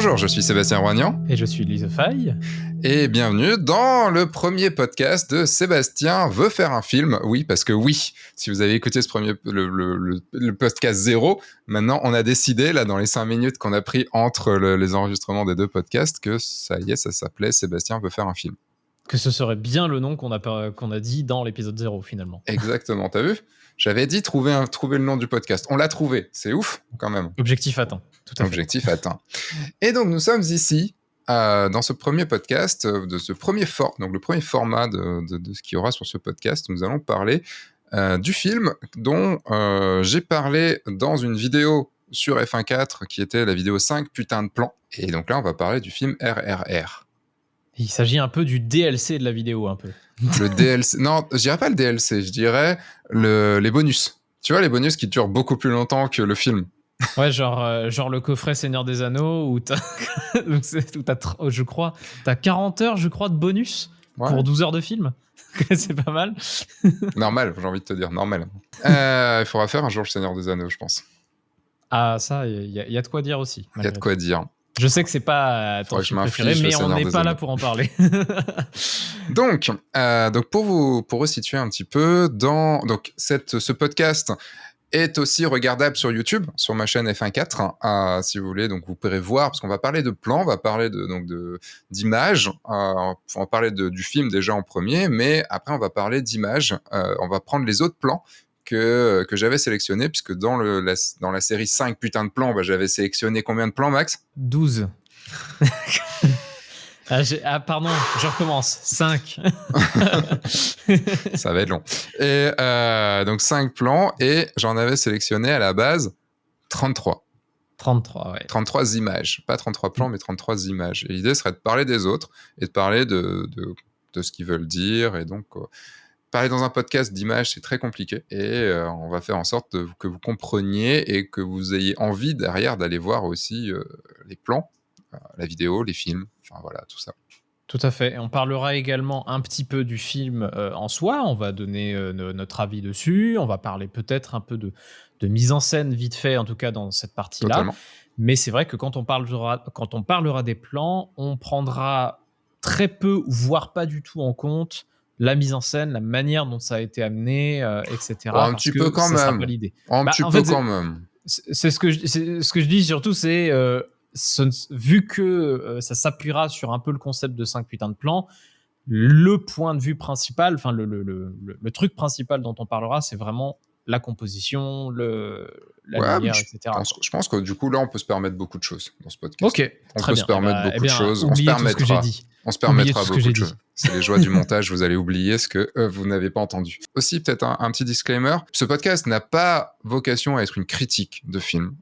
Bonjour, je suis Sébastien Roignan. Et je suis Lise Faye. Et bienvenue dans le premier podcast de Sébastien veut faire un film. Oui, parce que oui, si vous avez écouté le podcast 0, maintenant on a décidé, là dans les 5 minutes qu'on a pris entre les enregistrements des deux podcasts, que ça y est, ça s'appelait Sébastien veut faire un film. Que ce serait bien le nom qu'on a dit dans l'épisode 0 finalement. Exactement, t'as vu ? J'avais dit trouver le nom du podcast. On l'a trouvé, c'est ouf quand même. Objectif atteint, tout à fait. Objectif atteint. Et donc nous sommes ici dans ce premier podcast, de ce premier donc le premier format de ce qu'il y aura sur ce podcast. Nous allons parler du film dont j'ai parlé dans une vidéo sur F1.4 qui était la vidéo 5 putains de plans. Et donc là on va parler du film RRR. Il s'agit un peu du DLC de la vidéo, un peu. Le DLC, non, je dirais pas le DLC, je dirais les bonus. Tu vois, les bonus qui durent beaucoup plus longtemps que le film. Ouais, genre le coffret Seigneur des Anneaux, où t'as, je crois, t'as 40 heures, je crois, de bonus pour 12 heures de film. C'est pas mal. Normal, j'ai envie de te dire, normal. Il faudra faire un jour le Seigneur des Anneaux, je pense. Ah, ça, il y a de quoi dire aussi. Il y a de quoi dire. Je sais que c'est pas ton film préféré, mais on n'est pas là pour en parler. Donc pour vous resituer un petit peu, ce podcast est aussi regardable sur YouTube, sur ma chaîne F1.4, si vous voulez. Donc vous pourrez voir, parce qu'on va parler de plans, on va parler d'images, on va parler du film déjà en premier, mais après on va parler d'images. On va prendre les autres plans que j'avais sélectionné, puisque dans la série 5 putains de plans, j'avais sélectionné combien de plans, Max ? 12. Pardon, je recommence. 5. Ça va être long. Et donc 5 plans, et j'en avais sélectionné à la base 33. 33, ouais. 33 images. Pas 33 plans, mais 33 images. Et l'idée serait de parler des autres, et de parler de ce qu'ils veulent dire, et donc... parler dans un podcast d'images, c'est très compliqué, et on va faire en sorte que vous compreniez et que vous ayez envie derrière d'aller voir aussi les plans, la vidéo, les films, enfin voilà, tout ça. Tout à fait. Et on parlera également un petit peu du film en soi, on va donner notre avis dessus, on va parler peut-être un peu de mise en scène vite fait, en tout cas dans cette partie-là. Totalement. Mais c'est vrai que quand on parlera des plans, on prendra très peu, voire pas du tout en compte la mise en scène, la manière dont ça a été amené, etc. Un petit peu quand même. Sera pas l'idée. Un petit peu quand même. C'est ce que je dis surtout, c'est vu que ça s'appuiera sur un peu le concept de 5 putains de plans, le point de vue principal, enfin le truc principal dont on parlera, c'est vraiment la composition, la lumière, etc. Je pense que du coup, là, on peut se permettre beaucoup de choses dans ce podcast. Ok, on peut se permettre beaucoup de choses. On se permettra beaucoup de choses. C'est les joies du montage, vous allez oublier ce que vous n'avez pas entendu. Aussi, peut-être un petit disclaimer, ce podcast n'a pas vocation à être une critique de film.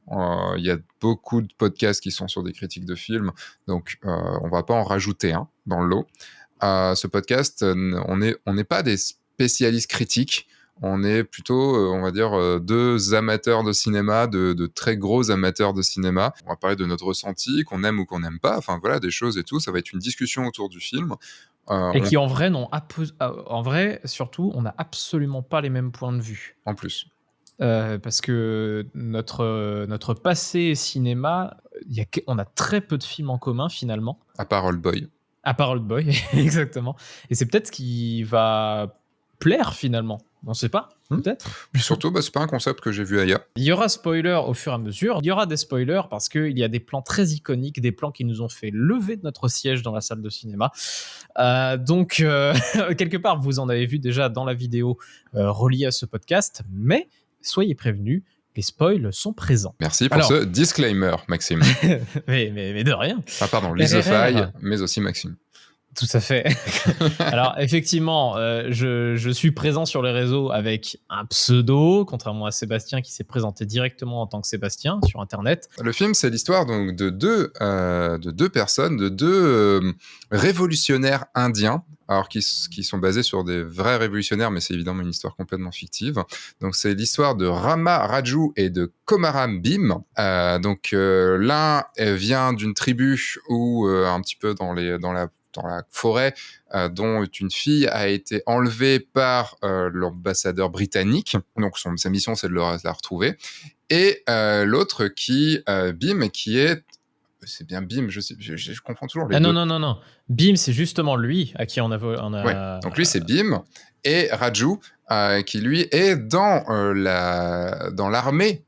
Il y a beaucoup de podcasts qui sont sur des critiques de films, donc on va pas en rajouter un dans le lot. Ce podcast, on n'est pas des spécialistes critiques. On est plutôt, on va dire, deux amateurs de cinéma, de très gros amateurs de cinéma. On va parler de notre ressenti, qu'on aime ou qu'on n'aime pas, enfin voilà, des choses et tout. Ça va être une discussion autour du film. Qui en vrai, surtout, on n'a absolument pas les mêmes points de vue. En plus. Parce que notre passé cinéma, on a très peu de films en commun finalement. À part Old Boy. À part Old Boy, exactement. Et c'est peut-être ce qui va plaire finalement. On sait pas, peut-être. Puis surtout, c'est pas un concept que j'ai vu ailleurs. Il y aura spoiler au fur et à mesure. Il y aura des spoilers parce qu'il y a des plans très iconiques, des plans qui nous ont fait lever de notre siège dans la salle de cinéma. Donc, quelque part, vous en avez vu déjà dans la vidéo reliée à ce podcast, mais soyez prévenus, les spoils sont présents. Merci pour ce disclaimer, Maxime. mais de rien. Ah pardon, Lise Faye, mais aussi Maxime. Tout à fait. Alors, effectivement, je suis présent sur les réseaux avec un pseudo, contrairement à Sébastien qui s'est présenté directement en tant que Sébastien sur Internet. Le film, c'est l'histoire donc de deux personnes, de deux révolutionnaires indiens, alors qui sont basés sur des vrais révolutionnaires, mais c'est évidemment une histoire complètement fictive. Donc, c'est l'histoire de Rama Raju et de Komaram Bhim. L'un vient d'une tribu où, un petit peu dans la forêt, dont une fille a été enlevée par l'ambassadeur britannique. Donc sa mission, c'est de la retrouver. Et l'autre Bhim, qui est c'est bien Bim, je confonds toujours les Ah deux. non. Bim, c'est justement lui à qui on a. Ouais. Donc lui, c'est Bim. Et Raju, qui lui est dans l'armée.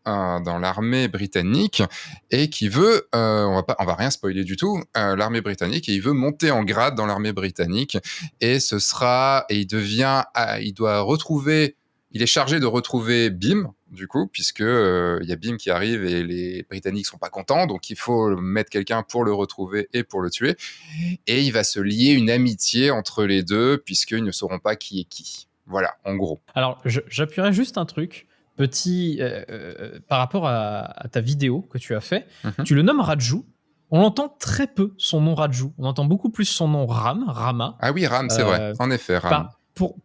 Dans l'armée britannique et qui veut, on va rien spoiler du tout, l'armée britannique, et il veut monter en grade dans l'armée britannique, et il est chargé de retrouver Bim, du coup, puisque il y a Bim qui arrive et les Britanniques sont pas contents, donc il faut mettre quelqu'un pour le retrouver et pour le tuer, et il va se lier une amitié entre les deux, puisqu'ils ne sauront pas qui est qui. Voilà, en gros. Alors, j'appuierais juste un truc. Par rapport à ta vidéo que tu as fait, tu le nommes Raju. On entend très peu son nom Raju. On entend beaucoup plus son nom Rama. Ah oui, Ram, c'est vrai. En effet, Ram.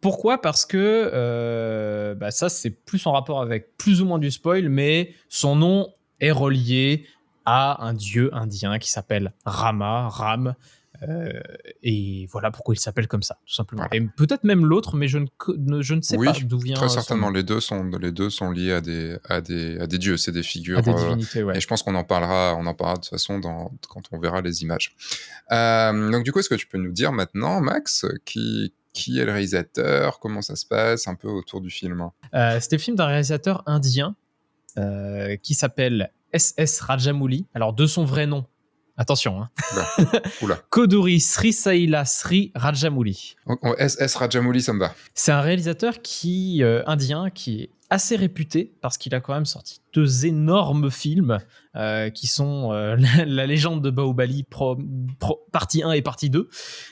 Pourquoi ? Parce que ça, c'est plus en rapport avec plus ou moins du spoil, mais son nom est relié à un dieu indien qui s'appelle Ram. Et voilà pourquoi il s'appelle comme ça, tout simplement. Voilà. Et peut-être même l'autre, mais je ne sais pas d'où vient. Très certainement, les deux sont liés à des dieux, c'est des figures. À des divinités, ouais. Et je pense qu'on en parlera de toute façon quand on verra les images. Donc du coup, est-ce que tu peux nous dire maintenant, Max, qui est le réalisateur, comment ça se passe un peu autour du film? C'était le film d'un réalisateur indien qui s'appelle S.S. Rajamouli. Alors, de son vrai nom, attention, hein. Oula. Koduri Srisaila Sri Rajamouli. S.S. Rajamouli, ça me va. C'est un réalisateur indien qui est assez réputé parce qu'il a quand même sorti 2 énormes films qui sont la légende de Bahubali partie 1 et partie 2.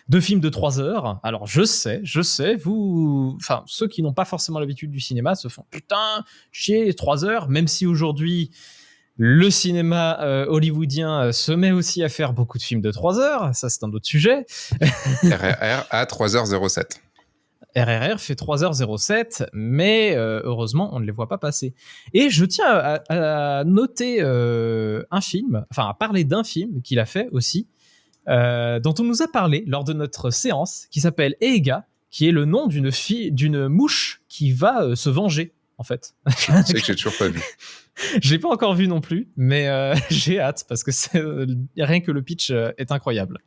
2 films de 3 heures. Alors je sais, ceux qui n'ont pas forcément l'habitude du cinéma se font putain chier 3 heures, même si aujourd'hui le cinéma hollywoodien se met aussi à faire beaucoup de films de 3 heures, ça c'est un autre sujet. RRR à 3h07. RRR fait 3h07, mais heureusement, on ne les voit pas passer. Et je tiens à noter à parler d'un film qu'il a fait aussi, dont on nous a parlé lors de notre séance, qui s'appelle Eiga, qui est le nom d'une mouche qui va se venger, en fait. C'est que j'ai toujours pas vu. Je l'ai pas encore vu non plus, mais j'ai hâte, parce que rien que le pitch est incroyable.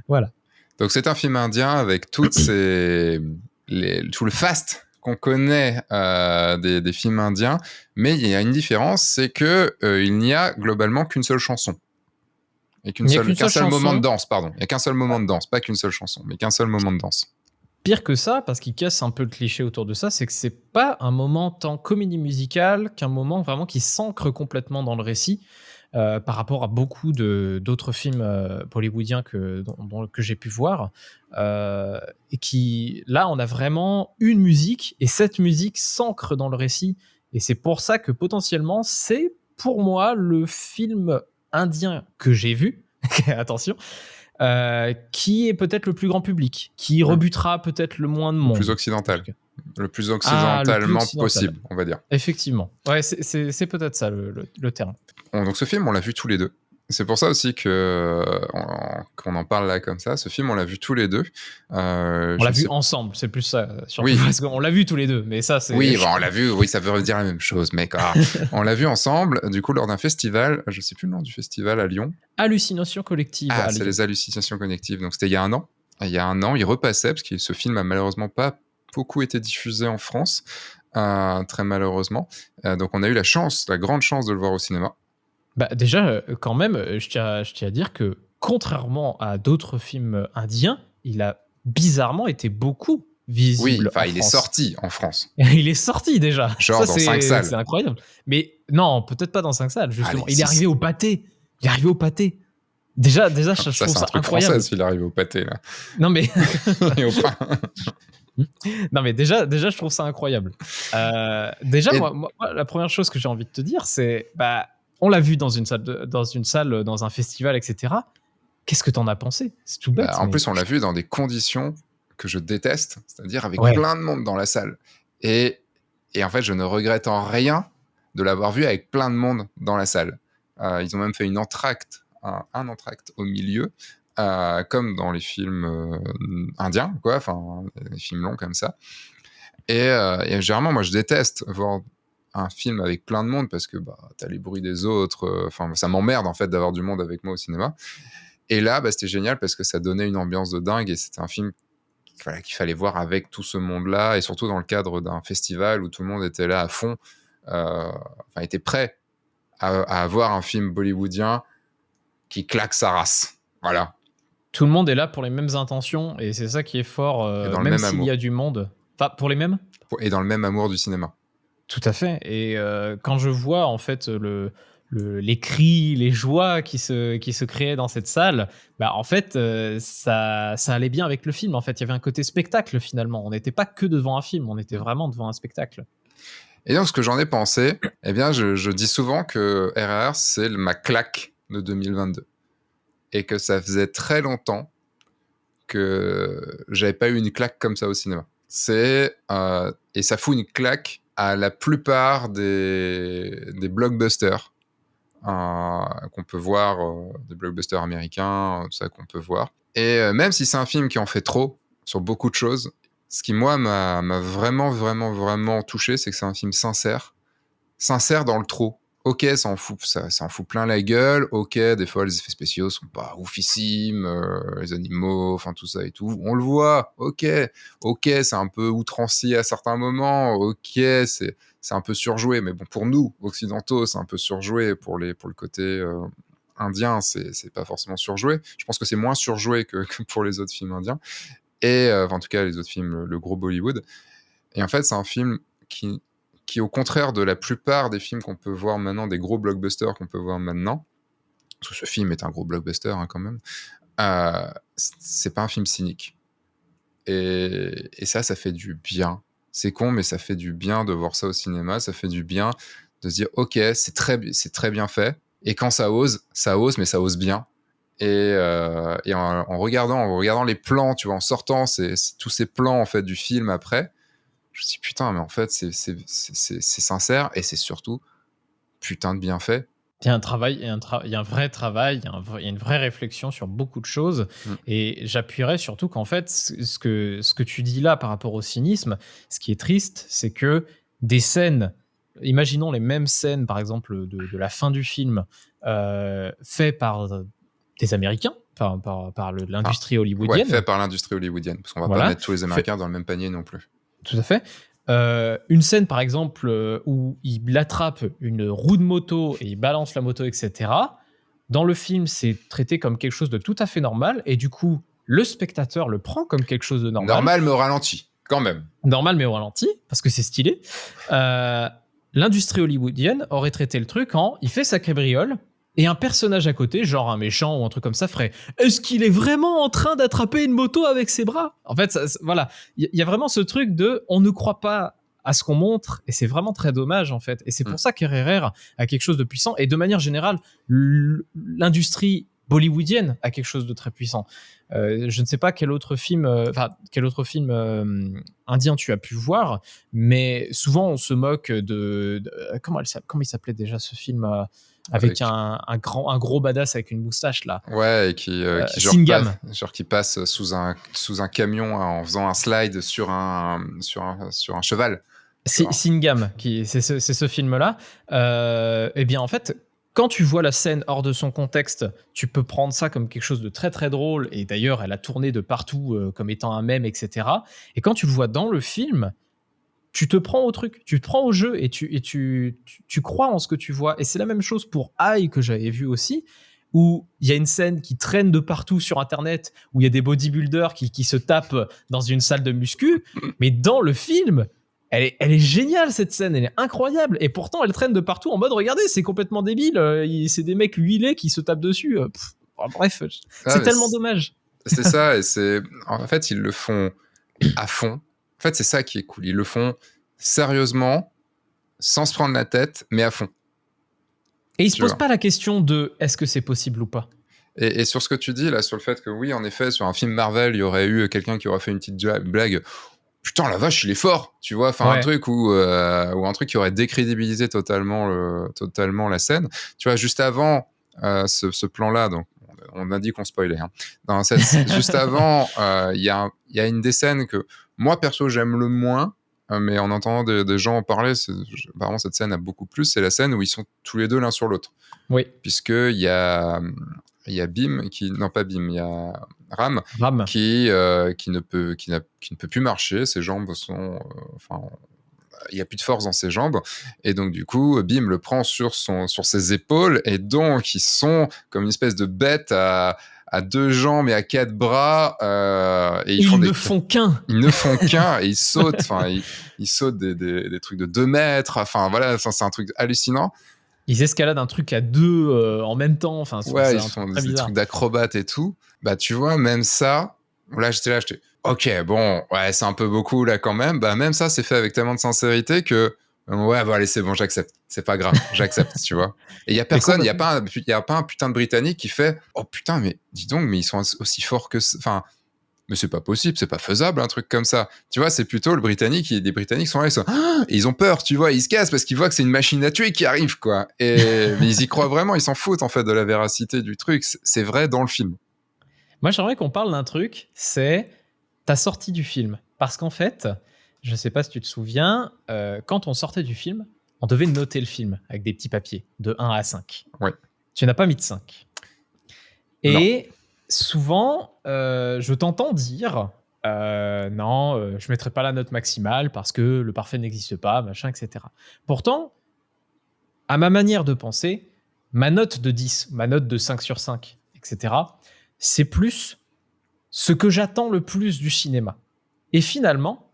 Voilà. Donc c'est un film indien avec tout le fast qu'on connaît des films indiens, mais il y a une différence, c'est que il n'y a globalement qu'une seule chanson. Et qu'un seul moment de danse, pardon. Il n'y a qu'un seul moment de danse, pas qu'une seule chanson, mais qu'un seul moment de danse. Pire que ça, parce qu'il casse un peu le cliché autour de ça, c'est que c'est pas un moment tant comédie musicale qu'un moment vraiment qui s'ancre complètement dans le récit. Par rapport à beaucoup d'autres films bollywoodiens que j'ai pu voir, et qui, là, on a vraiment une musique, et cette musique s'ancre dans le récit, et c'est pour ça que potentiellement, c'est pour moi le film indien que j'ai vu, attention, qui est peut-être le plus grand public, qui rebutera peut-être le moins de monde. Le plus occidentalement possible, on va dire. Effectivement. Ouais, c'est peut-être ça le terme. Donc ce film, on l'a vu tous les deux. C'est pour ça aussi qu'on en parle là comme ça. Ce film, on l'a vu tous les deux. On l'a vu ensemble, c'est plus ça. Surtout parce qu'on l'a vu tous les deux, mais ça c'est... Oui, on l'a vu, oui, ça veut dire la même chose, mec. On l'a vu ensemble, du coup, lors d'un festival. Je ne sais plus le nom du festival à Lyon. Hallucination collective. Ah, c'est les hallucinations collectives. Donc c'était il y a un an. Il y a un an, il repassait, parce que ce film a malheureusement pas beaucoup été diffusé en France, très malheureusement. Donc on a eu la grande chance de le voir au cinéma. Bah déjà, quand même, je tiens à dire que contrairement à d'autres films indiens, il a bizarrement été beaucoup visible. Oui, il est sorti en France. Il est sorti déjà. Genre ça, dans 5 salles. C'est incroyable. Mais non, peut-être pas dans 5 salles, justement. Allez, il est arrivé au pâté. Déjà, je trouve ça incroyable. C'est un truc français s'il est arrivé au pâté, là. Non, mais... Non, mais déjà, je trouve ça incroyable. Moi, la première chose que j'ai envie de te dire, c'est... on l'a vu dans une salle, dans un festival, etc. Qu'est-ce que t'en as pensé ? C'est tout bête. En plus, on l'a vu dans des conditions que je déteste, c'est-à-dire avec plein de monde dans la salle. Et en fait, je ne regrette en rien de l'avoir vu avec plein de monde dans la salle. Ils ont même fait un entracte au milieu, comme dans les films indiens, les films longs comme ça. Et généralement, moi, je déteste voir un film avec plein de monde parce que t'as les bruits des autres. Enfin, ça m'emmerde en fait d'avoir du monde avec moi au cinéma. Et là, c'était génial parce que ça donnait une ambiance de dingue et c'était un film qu'il fallait voir avec tout ce monde-là et surtout dans le cadre d'un festival où tout le monde était là à fond, était prêt à avoir un film bollywoodien qui claque sa race. Voilà. Tout le monde est là pour les mêmes intentions et c'est ça qui est fort, même s'il y a du monde. Enfin, pour les mêmes ? Et dans le même amour du cinéma. Tout à fait. Et quand je vois en fait les cris, les joies qui se créaient dans cette salle, en fait, ça allait bien avec le film. En fait, il y avait un côté spectacle finalement. On n'était pas que devant un film, on était vraiment devant un spectacle. Et donc, ce que j'en ai pensé, je dis souvent que RRR, c'est ma claque de 2022. Et que ça faisait très longtemps que j'avais pas eu une claque comme ça au cinéma. Et ça fout une claque à la plupart des blockbusters qu'on peut voir, des blockbusters américains, tout ça qu'on peut voir. Et même si c'est un film qui en fait trop sur beaucoup de choses, ce qui, moi, m'a vraiment, vraiment, vraiment touché, c'est que c'est un film sincère dans le trop. Ok, ça en fout plein la gueule. Ok, des fois, les effets spéciaux sont pas oufissimes, les animaux, enfin, tout ça et tout. On le voit. Ok, c'est un peu outrancier à certains moments. Ok, c'est un peu surjoué. Mais bon, pour nous, occidentaux, c'est un peu surjoué. Pour le côté indien, c'est pas forcément surjoué. Je pense que c'est moins surjoué que pour les autres films indiens. Et en tout cas, les autres films, le gros Bollywood. Et en fait, c'est un film qui, au contraire de la plupart des films qu'on peut voir maintenant, des gros blockbusters qu'on peut voir maintenant, parce que ce film est un gros blockbuster quand même, c'est pas un film cynique. Et ça fait du bien. C'est con, mais ça fait du bien de voir ça au cinéma. Ça fait du bien de se dire, ok, c'est très bien fait. Et quand ça ose, mais ça ose bien. Et en regardant les plans, tu vois, en sortant tous ces plans en fait du film après, je me dis putain, mais en fait c'est sincère et c'est surtout putain de bien fait. Il y a un travail, il y a un vrai travail, il y a une vraie réflexion sur beaucoup de choses. Et j'appuierais surtout qu'en fait, ce que tu dis là par rapport au cynisme, ce qui est triste, c'est que des scènes, imaginons les mêmes scènes, par exemple, de la fin du film, fait par des Américains, par l'industrie hollywoodienne. Ouais, fait par l'industrie hollywoodienne, parce qu'on va pas mettre tous les Américains dans le même panier non plus. Tout à fait. Une scène, par exemple, où il attrape une roue de moto et il balance la moto, etc. Dans le film, c'est traité comme quelque chose de tout à fait normal. Et du coup, le spectateur le prend comme quelque chose de normal. Normal, mais au ralenti, quand même. Normal, mais au ralenti, parce que c'est stylé. L'industrie hollywoodienne aurait traité le truc en il fait sa cabriole et un personnage à côté, genre un méchant ou un truc comme ça, ferait « Est-ce qu'il est vraiment en train d'attraper une moto avec ses bras ?» En fait, voilà, il y a vraiment ce truc de « on ne croit pas à ce qu'on montre » et c'est vraiment très dommage en fait. Et c'est pour ça qu'RRR a quelque chose de puissant. Et de manière générale, l'industrie bollywoodienne a quelque chose de très puissant. Je ne sais pas quel autre film indien tu as pu voir, mais souvent on se moque de comment il s'appelait déjà ce film avec un gros badass avec une moustache là. Ouais, et qui Singham. qui passe sous un camion en faisant un slide sur un cheval. Singham, c'est ce film-là. Eh bien, en fait, quand tu vois la scène hors de son contexte, tu peux prendre ça comme quelque chose de très très drôle. Et d'ailleurs, elle a tourné de partout comme étant un mème, etc. Et quand tu le vois dans le film, tu te prends au truc, tu te prends au jeu et tu crois en ce que tu vois. Et c'est la même chose pour Aïe que j'avais vu aussi, où il y a une scène qui traîne de partout sur Internet, où il y a des bodybuilders qui se tapent dans une salle de muscu. Mais dans le film, elle est géniale cette scène, elle est incroyable. Et pourtant, elle traîne de partout en mode regardez, c'est complètement débile. C'est des mecs huilés qui se tapent dessus. Bref, c'est tellement dommage. C'est ça, et en fait, ils le font à fond. En fait, c'est ça qui est cool. Ils le font sérieusement, sans se prendre la tête, mais à fond. Et ils se posent pas la question de est-ce que c'est possible ou pas. Et sur ce que tu dis là, sur le fait que oui, en effet, sur un film Marvel, il y aurait eu quelqu'un qui aurait fait une petite blague. Putain, la vache, il est fort, tu vois. Enfin, un truc ou un truc qui aurait décrédibilisé totalement la scène. Tu vois, juste avant ce plan-là, donc on a dit qu'on spoilait. Juste avant, il y a une des scènes que moi perso j'aime le moins, mais en entendant des gens en parler, apparemment cette scène a beaucoup plu. C'est la scène où ils sont tous les deux l'un sur l'autre. Oui. Puisqu'il y a Bim qui... Non, pas Bim, il y a Ram qui ne peut plus marcher. Ses jambes sont... il n'y a plus de force dans ses jambes. Et donc, du coup, Bim le prend sur ses épaules. Et donc, ils sont comme une espèce de bête à 2 jambes et à 4 bras. Et ils ne font qu'un. Ils ne font qu'un et ils sautent. Ils sautent des trucs de 2 mètres. Enfin, voilà, c'est un truc hallucinant. Ils escaladent un truc à 2 en même temps. Enfin, ouais, ils font des trucs d'acrobates et tout. Bah, tu vois, même ça, là, j'étais ok, bon, ouais, c'est un peu beaucoup là quand même. Bah, même ça, c'est fait avec tellement de sincérité que, ouais, bon, allez, c'est bon, j'accepte. C'est pas grave, j'accepte, tu vois. Et il y a personne, il y a pas un putain de Britannique qui fait, oh putain, mais dis donc, mais ils sont aussi forts que, enfin, mais c'est pas possible, c'est pas faisable, un truc comme ça. Tu vois, c'est plutôt les Britanniques sont là, et ils ont peur, tu vois, ils se cassent parce qu'ils voient que c'est une machine à tuer qui arrive, quoi. Mais ils y croient vraiment, ils s'en foutent, en fait, de la véracité du truc. C'est vrai dans le film. Moi, j'aimerais qu'on parle d'un truc, c'est ta sortie du film. Parce qu'en fait, je sais pas si tu te souviens, quand on sortait du film, on devait noter le film avec des petits papiers, de 1 à 5. Ouais. Tu n'as pas mis de 5. Et souvent, je t'entends dire non, je mettrai pas la note maximale parce que le parfait n'existe pas, machin, etc. Pourtant, à ma manière de penser, ma note de 10, ma note de 5 sur 5, etc., c'est plus ce que j'attends le plus du cinéma. Et finalement,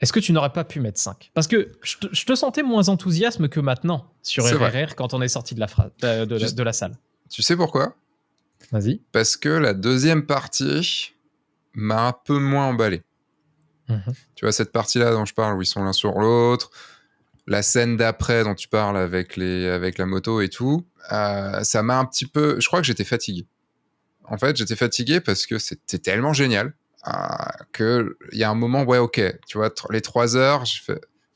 est-ce que tu n'aurais pas pu mettre 5 ? Parce que je te sentais moins enthousiasme que maintenant sur RRR quand on est sorti de la salle. Tu sais pourquoi ? Vas-y. Parce que la deuxième partie m'a un peu moins emballé. Tu vois, cette partie-là dont je parle, où ils sont l'un sur l'autre, la scène d'après dont tu parles avec la moto et tout, ça m'a un petit peu... Je crois que j'étais fatigué. En fait, j'étais fatigué parce que c'était tellement génial qu'il y a un moment, ouais, ok, tu vois, les 3 heures,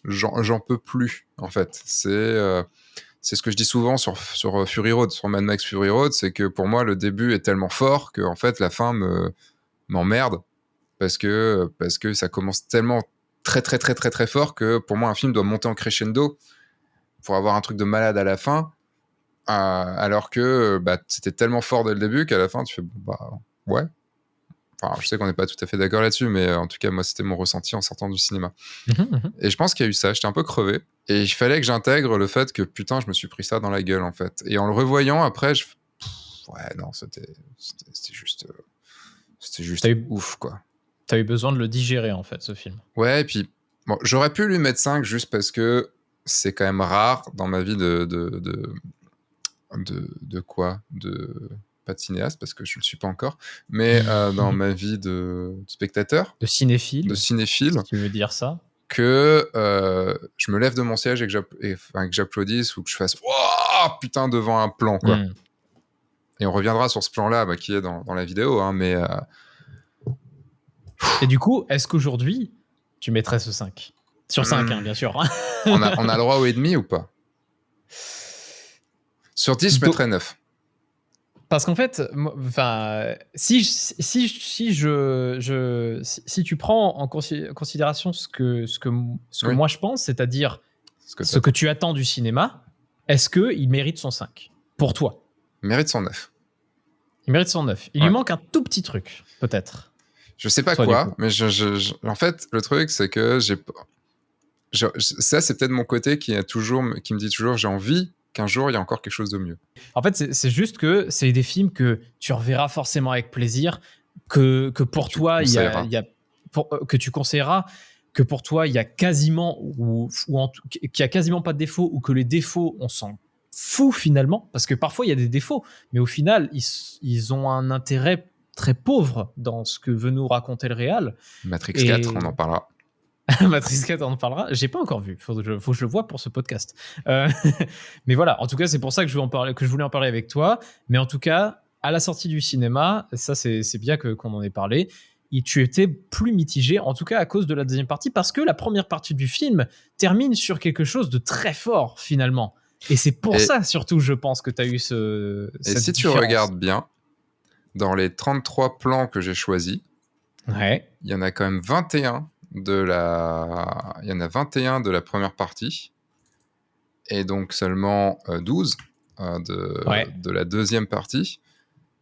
j'en peux plus, en fait. C'est ce que je dis souvent sur Fury Road, sur Mad Max Fury Road, c'est que pour moi, le début est tellement fort que en fait, la fin m'emmerde parce que ça commence tellement très, très, très, très, très fort que pour moi, un film doit monter en crescendo pour avoir un truc de malade à la fin, alors que c'était tellement fort dès le début qu'à la fin, tu fais, ouais. Enfin, je sais qu'on n'est pas tout à fait d'accord là-dessus, mais en tout cas, moi, c'était mon ressenti en sortant du cinéma. Et je pense qu'il y a eu ça. J'étais un peu crevé. Et il fallait que j'intègre le fait que, putain, je me suis pris ça dans la gueule, en fait. Et en le revoyant, après, ouais, non, c'était juste ouf, quoi. T'as eu besoin de le digérer, en fait, ce film. Ouais, et puis, bon, j'aurais pu lui mettre 5 juste parce que c'est quand même rare dans ma vie de pas de cinéaste parce que je le suis pas encore, mais dans ma vie de spectateur, de cinéphile, si tu veux dire ça, que je me lève de mon siège et que j'applaudisse ou que je fasse wow, putain devant un plan, quoi. Et on reviendra sur ce plan-là qui est dans la vidéo, hein, mais et du coup, est-ce qu'aujourd'hui tu mettrais ce 5 sur 5, hein, bien sûr. on a le droit au et demi ou pas? Sur 10, je mettrais 9. Parce qu'en fait, si tu prends en considération ce que moi je pense, c'est-à-dire ce que tu attends du cinéma, est-ce qu'il mérite son 5 pour toi? Il mérite son 9. Il mérite son 9. Il lui manque un tout petit truc, peut-être. Je sais pas quoi, mais en fait, le truc, c'est que ça, c'est peut-être mon côté qui me dit toujours, j'ai envie qu'un jour, il y a encore quelque chose de mieux. En fait, c'est juste que c'est des films que tu reverras forcément avec plaisir, que pour toi, que tu conseilleras, que pour toi, il y a quasiment, qu'il y a quasiment pas de défauts, ou que les défauts, on s'en fout finalement, parce que parfois, il y a des défauts, mais au final, ils ont un intérêt très pauvre dans ce que veut nous raconter le réal. Matrix 4, on en parlera. Matrix 4, on en parlera. J'ai pas encore vu. Faut que je le voie pour ce podcast. Mais voilà. En tout cas, c'est pour ça que je voulais en parler avec toi. Mais en tout cas, à la sortie du cinéma, ça, c'est bien qu'on en ait parlé. Tu étais plus mitigé, en tout cas à cause de la deuxième partie, parce que la première partie du film termine sur quelque chose de très fort, finalement. Et c'est pour ça, surtout, je pense que tu as eu cette si tu différence. regardes bien, dans les 33 plans que j'ai choisis, il y en a quand même 21 il y en a 21 de la première partie, et donc seulement 12 de la deuxième partie,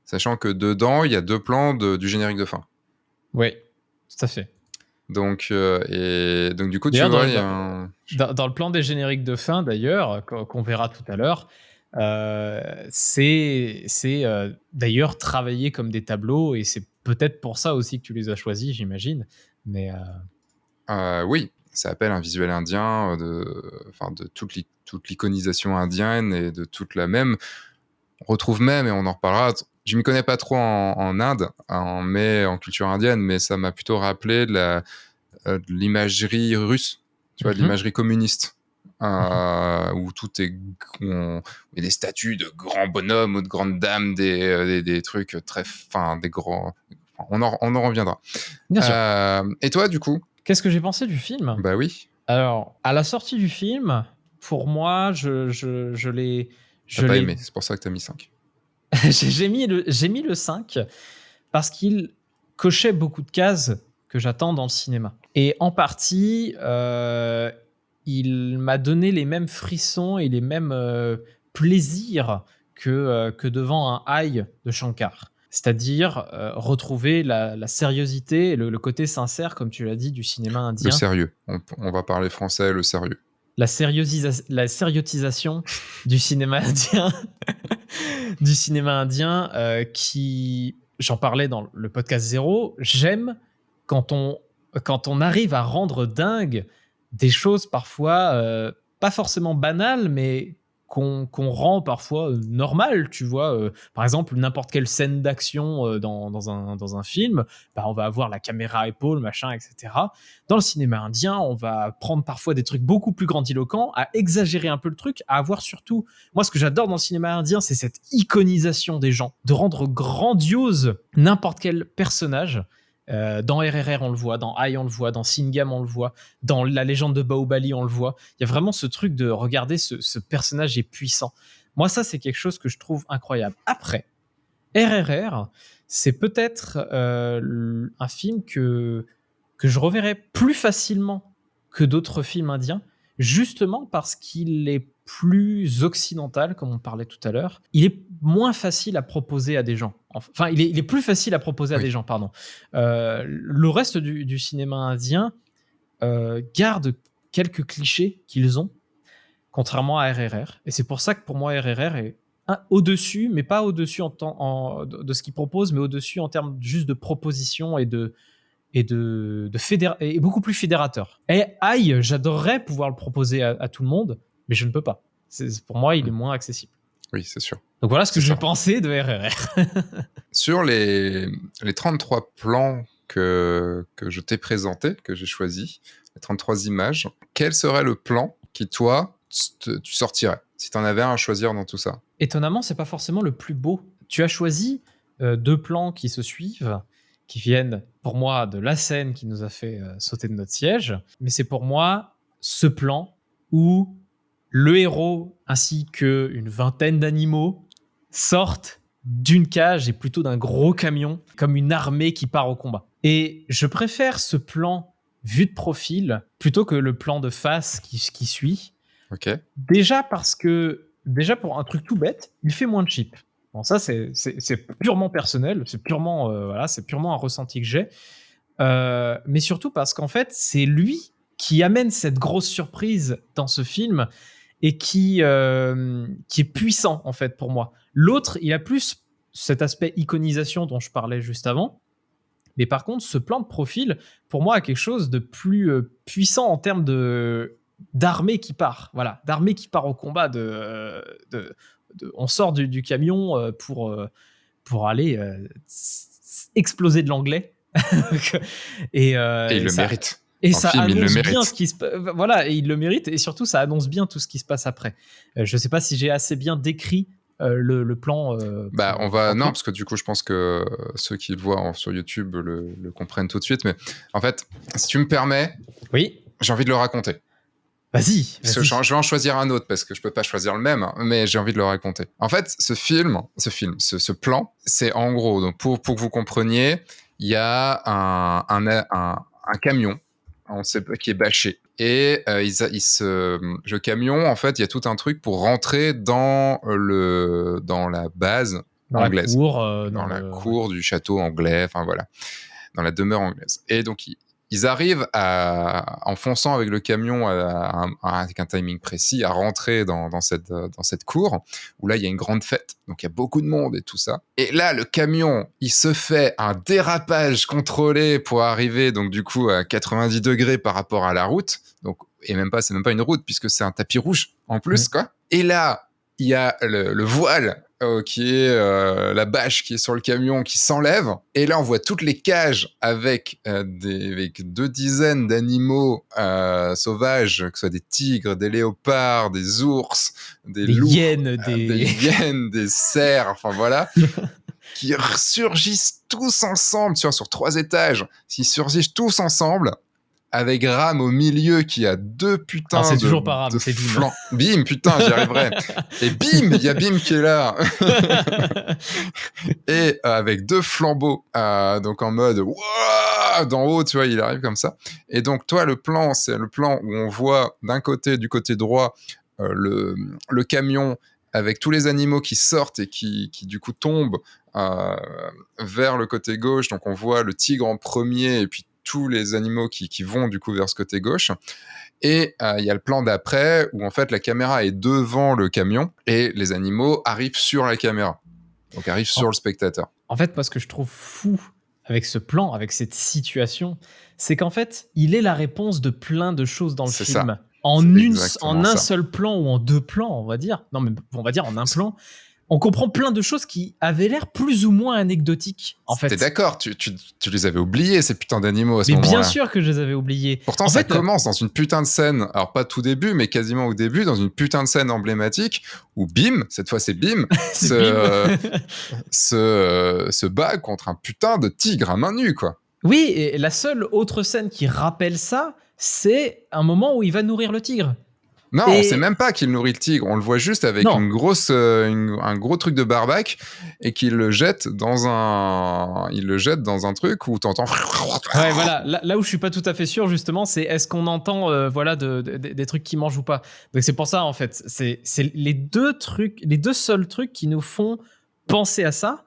sachant que dedans, il y a 2 plans du générique de fin. Oui, tout à fait. Donc, du coup, D'ailleurs, tu vois, il y a dans le plan des génériques de fin, d'ailleurs, qu'on verra tout à l'heure, c'est d'ailleurs travaillé comme des tableaux, et c'est peut-être pour ça aussi que tu les as choisis, j'imagine. Mais oui, ça appelle un visuel indien de toute l'iconisation indienne et de toute la même. On retrouve même, et on en reparlera. Je m'y connais pas trop en Inde, en culture indienne, mais ça m'a plutôt rappelé de l'imagerie russe, tu vois, de l'imagerie communiste, où tout est, où il y a des statues de grands bonhommes ou de grandes dames, des trucs très fins, des grands. On en reviendra. bien sûr. Et toi, du coup? Qu'est-ce que j'ai pensé du film? Bah oui. Alors, à la sortie du film, pour moi, je l'ai. T'as pas aimé, c'est pour ça que t'as mis 5. J'ai mis le 5 parce qu'il cochait beaucoup de cases que j'attends dans le cinéma. Et en partie, il m'a donné les mêmes frissons et les mêmes plaisirs que devant un Aïe de Shankar. C'est-à-dire retrouver la sériosité et le côté sincère, comme tu l'as dit, du cinéma Le indien. sérieux. On va parler français, le sérieux. La sériotisation du cinéma indien. Du cinéma indien qui, j'en parlais dans le podcast 0, j'aime quand on arrive à rendre dingue des choses parfois pas forcément banales, mais qu'on rend parfois normales, tu vois. Par exemple, n'importe quelle scène d'action dans un film, bah, on va avoir la caméra à épaule, machin, etc. Dans le cinéma indien, on va prendre parfois des trucs beaucoup plus grandiloquents, à exagérer un peu le truc, à avoir surtout... Moi, ce que j'adore dans le cinéma indien, c'est cette iconisation des gens, de rendre grandiose n'importe quel personnage. Dans RRR, on le voit, dans Aïe, on le voit, dans Singam, on le voit, dans La légende de Bahubali, on le voit. Il y a vraiment ce truc de regarder ce personnage est puissant. Moi, ça, c'est quelque chose que je trouve incroyable. Après, RRR, c'est peut-être un film que je reverrai plus facilement que d'autres films indiens, justement parce qu'il est plus occidental, comme on parlait tout à l'heure. Il est moins facile à proposer à des gens. Enfin, il est plus facile à proposer à des gens, pardon. Le reste du cinéma indien garde quelques clichés qu'ils ont, contrairement à RRR. Et c'est pour ça que pour moi, RRR est au-dessus, mais pas au-dessus de ce qu'il propose, mais au-dessus en termes juste de proposition et beaucoup plus fédérateur. Et Aïe, j'adorerais pouvoir le proposer à tout le monde, mais je ne peux pas. Pour moi, il est moins accessible. Oui, c'est sûr. Donc voilà ce que je pensais de RRR. Sur les 33 plans que je t'ai présentés, que j'ai choisis, les 33 images, quel serait le plan qui, toi, tu sortirais, si tu en avais un à choisir dans tout ça? Étonnamment, c'est pas forcément le plus beau. Tu as choisi 2 plans qui se suivent, qui viennent pour moi de la scène qui nous a fait sauter de notre siège, mais c'est pour moi ce plan où le héros ainsi qu'une vingtaine d'animaux sortent d'une cage et plutôt d'un gros camion, comme une armée qui part au combat. Et je préfère ce plan vu de profil plutôt que le plan de face qui suit. Ok. Déjà pour un truc tout bête, il fait moins cheap. Bon, ça, c'est purement personnel, c'est purement un ressenti que j'ai. Mais surtout parce qu'en fait, c'est lui qui amène cette grosse surprise dans ce film et qui est puissant, en fait, pour moi. L'autre, il a plus cet aspect iconisation dont je parlais juste avant. Mais par contre, ce plan de profil, pour moi, a quelque chose de plus puissant en termes d'armée qui part. Voilà, d'armée qui part au combat. On sort du camion pour aller exploser de l'anglais. et il le mérite. Et ça annonce bien ce qui se passe. Voilà, et il le mérite. Et surtout, ça annonce bien tout ce qui se passe après. Je ne sais pas si j'ai assez bien décrit le plan. Non, parce que du coup, je pense que ceux qui le voient sur YouTube le comprennent tout de suite. Mais en fait, si tu me permets, oui, j'ai envie de le raconter. Vas-y. Je vais en choisir un autre parce que je peux pas choisir le même, mais j'ai envie de le raconter. En fait, ce plan, c'est en gros, donc pour que vous compreniez, il y a un camion on sait pas, qui est bâché. Et le camion, en fait, il y a tout un truc pour rentrer dans la base Dans anglaise, la cour, dans la cour du château anglais, enfin voilà, dans la demeure anglaise. Et donc ils arrivent en fonçant avec le camion avec un timing précis, à rentrer dans cette cour, où là, il y a une grande fête. Donc, il y a beaucoup de monde et tout ça. Et là, le camion, il se fait un dérapage contrôlé pour arriver, donc du coup, à 90 degrés par rapport à la route. Donc, et c'est même pas une route, puisque c'est un tapis rouge en plus, quoi. Et là, il y a le voile qui est la bâche qui est sur le camion qui s'enlève. Et là, on voit toutes les cages avec 2 dizaines d'animaux sauvages, que ce soit des tigres, des léopards, des ours, des loups, des hyènes, des cerfs, enfin voilà, qui surgissent tous ensemble sur 3 étages. Ils surgissent tous ensemble, avec Ram au milieu qui a 2 putains c'est toujours pas Ram, c'est Bim. Bim, putain, j'y arriverai. Et bim, il y a Bim qui est là. Et avec 2 flambeaux, donc en mode Wouah, d'en haut, tu vois, il arrive comme ça. Et donc toi, le plan, c'est le plan où on voit d'un côté, du côté droit, le camion avec tous les animaux qui sortent et qui du coup tombent vers le côté gauche. Donc on voit le tigre en premier et puis tous les animaux qui vont du coup vers ce côté gauche. Et il y a le plan d'après où en fait la caméra est devant le camion et les animaux arrivent sur la caméra. Donc arrivent sur le spectateur. En fait, moi, ce que je trouve fou avec ce plan, avec cette situation, c'est qu'en fait, il est la réponse de plein de choses dans le film. Ça. En un seul plan ou en 2 plans, on va dire. Non, mais on va dire en un plan. On comprend plein de choses qui avaient l'air plus ou moins anecdotiques, en fait. T'es d'accord, tu les avais oubliés, ces putains d'animaux, à ce moment-là. Mais bien sûr que je les avais oubliés. Pourtant, ça commence dans une putain de scène, alors pas tout début, mais quasiment au début, dans une putain de scène emblématique, où Bim, cette fois c'est Bim, se bat contre un putain de tigre à main nue, quoi. Oui, et la seule autre scène qui rappelle ça, c'est un moment où il va nourrir le tigre. Non, on sait même pas qu'il nourrit le tigre. On le voit juste avec un gros truc de barbac et qu'il le jette dans un truc où t'entends. Ouais, voilà. Là où je suis pas tout à fait sûr, justement, c'est est-ce qu'on entend des trucs qui mangent ou pas. Donc c'est pour ça, en fait, c'est les deux seuls trucs qui nous font penser à ça.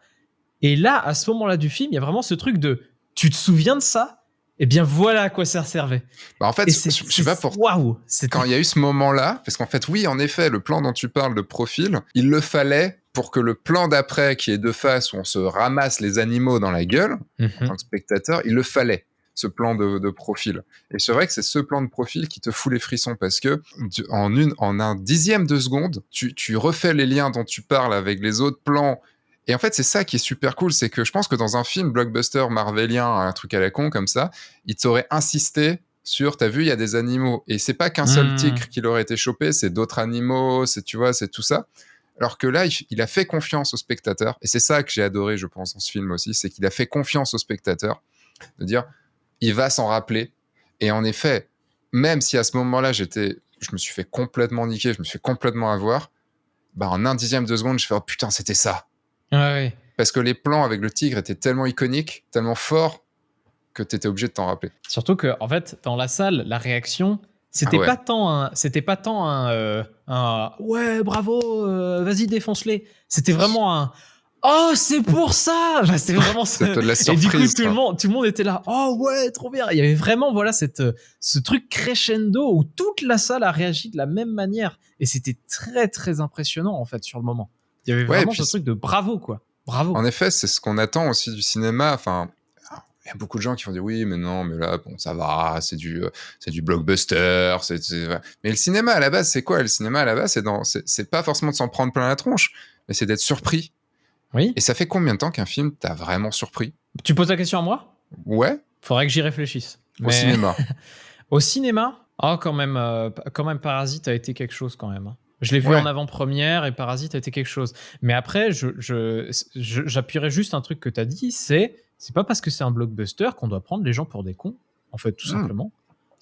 Et là, à ce moment-là du film, il y a vraiment ce truc de tu te souviens de ça? Eh bien, voilà à quoi ça servait. Bah en fait, je sais pas pour. Waouh! Quand il y a eu ce moment-là, parce qu'en fait, oui, en effet, le plan dont tu parles de profil, il le fallait pour que le plan d'après, qui est de face, où on se ramasse les animaux dans la gueule, en tant que spectateur, il le fallait, ce plan de profil. Et c'est vrai que c'est ce plan de profil qui te fout les frissons, parce que en un dixième de seconde, tu refais les liens dont tu parles avec les autres plans. Et en fait, c'est ça qui est super cool, c'est que je pense que dans un film blockbuster marvelien, un truc à la con comme ça, il t'aurait insisté sur, t'as vu, il y a des animaux. Et c'est pas qu'un seul tigre qui l'aurait été chopé, c'est d'autres animaux, c'est tout ça. Alors que là, il a fait confiance au spectateur. Et c'est ça que j'ai adoré, je pense, dans ce film aussi, c'est qu'il a fait confiance au spectateur, de dire, il va s'en rappeler. Et en effet, même si à ce moment-là, je me suis fait complètement niquer, je me suis fait complètement avoir, bah en un dixième de seconde, je fais, oh putain, c'était ça. Ouais. Parce que les plans avec le tigre étaient tellement iconiques, tellement forts, que tu étais obligé de t'en rappeler. Surtout que, en fait, dans la salle, la réaction, c'était pas tant un ouais, bravo, vas-y, défonce-les. C'était vraiment un oh, c'est pour ça. Enfin, c'était vraiment ça. C'était de la surprise. Et du coup, tout le monde était là. Oh ouais, trop bien. Il y avait vraiment ce truc crescendo où toute la salle a réagi de la même manière. Et c'était très très impressionnant en fait sur le moment. Il y avait vraiment ce truc de bravo quoi. Bravo. En effet, c'est ce qu'on attend aussi du cinéma. Enfin, il y a beaucoup de gens qui vont dire oui, mais non, mais là, bon, ça va, c'est du blockbuster. Mais le cinéma à la base, c'est quoi? Le cinéma à la base, c'est pas forcément de s'en prendre plein la tronche, mais c'est d'être surpris. Oui. Et ça fait combien de temps qu'un film t'a vraiment surpris? Tu poses la question à moi? Ouais. Faudrait que j'y réfléchisse. Au cinéma. Au cinéma? Ah, quand même, Parasite a été quelque chose quand même. Je l'ai vu en avant-première et Parasite a été quelque chose. Mais après, j'appuierais juste un truc que tu as dit, c'est pas parce que c'est un blockbuster qu'on doit prendre les gens pour des cons, en fait, tout simplement.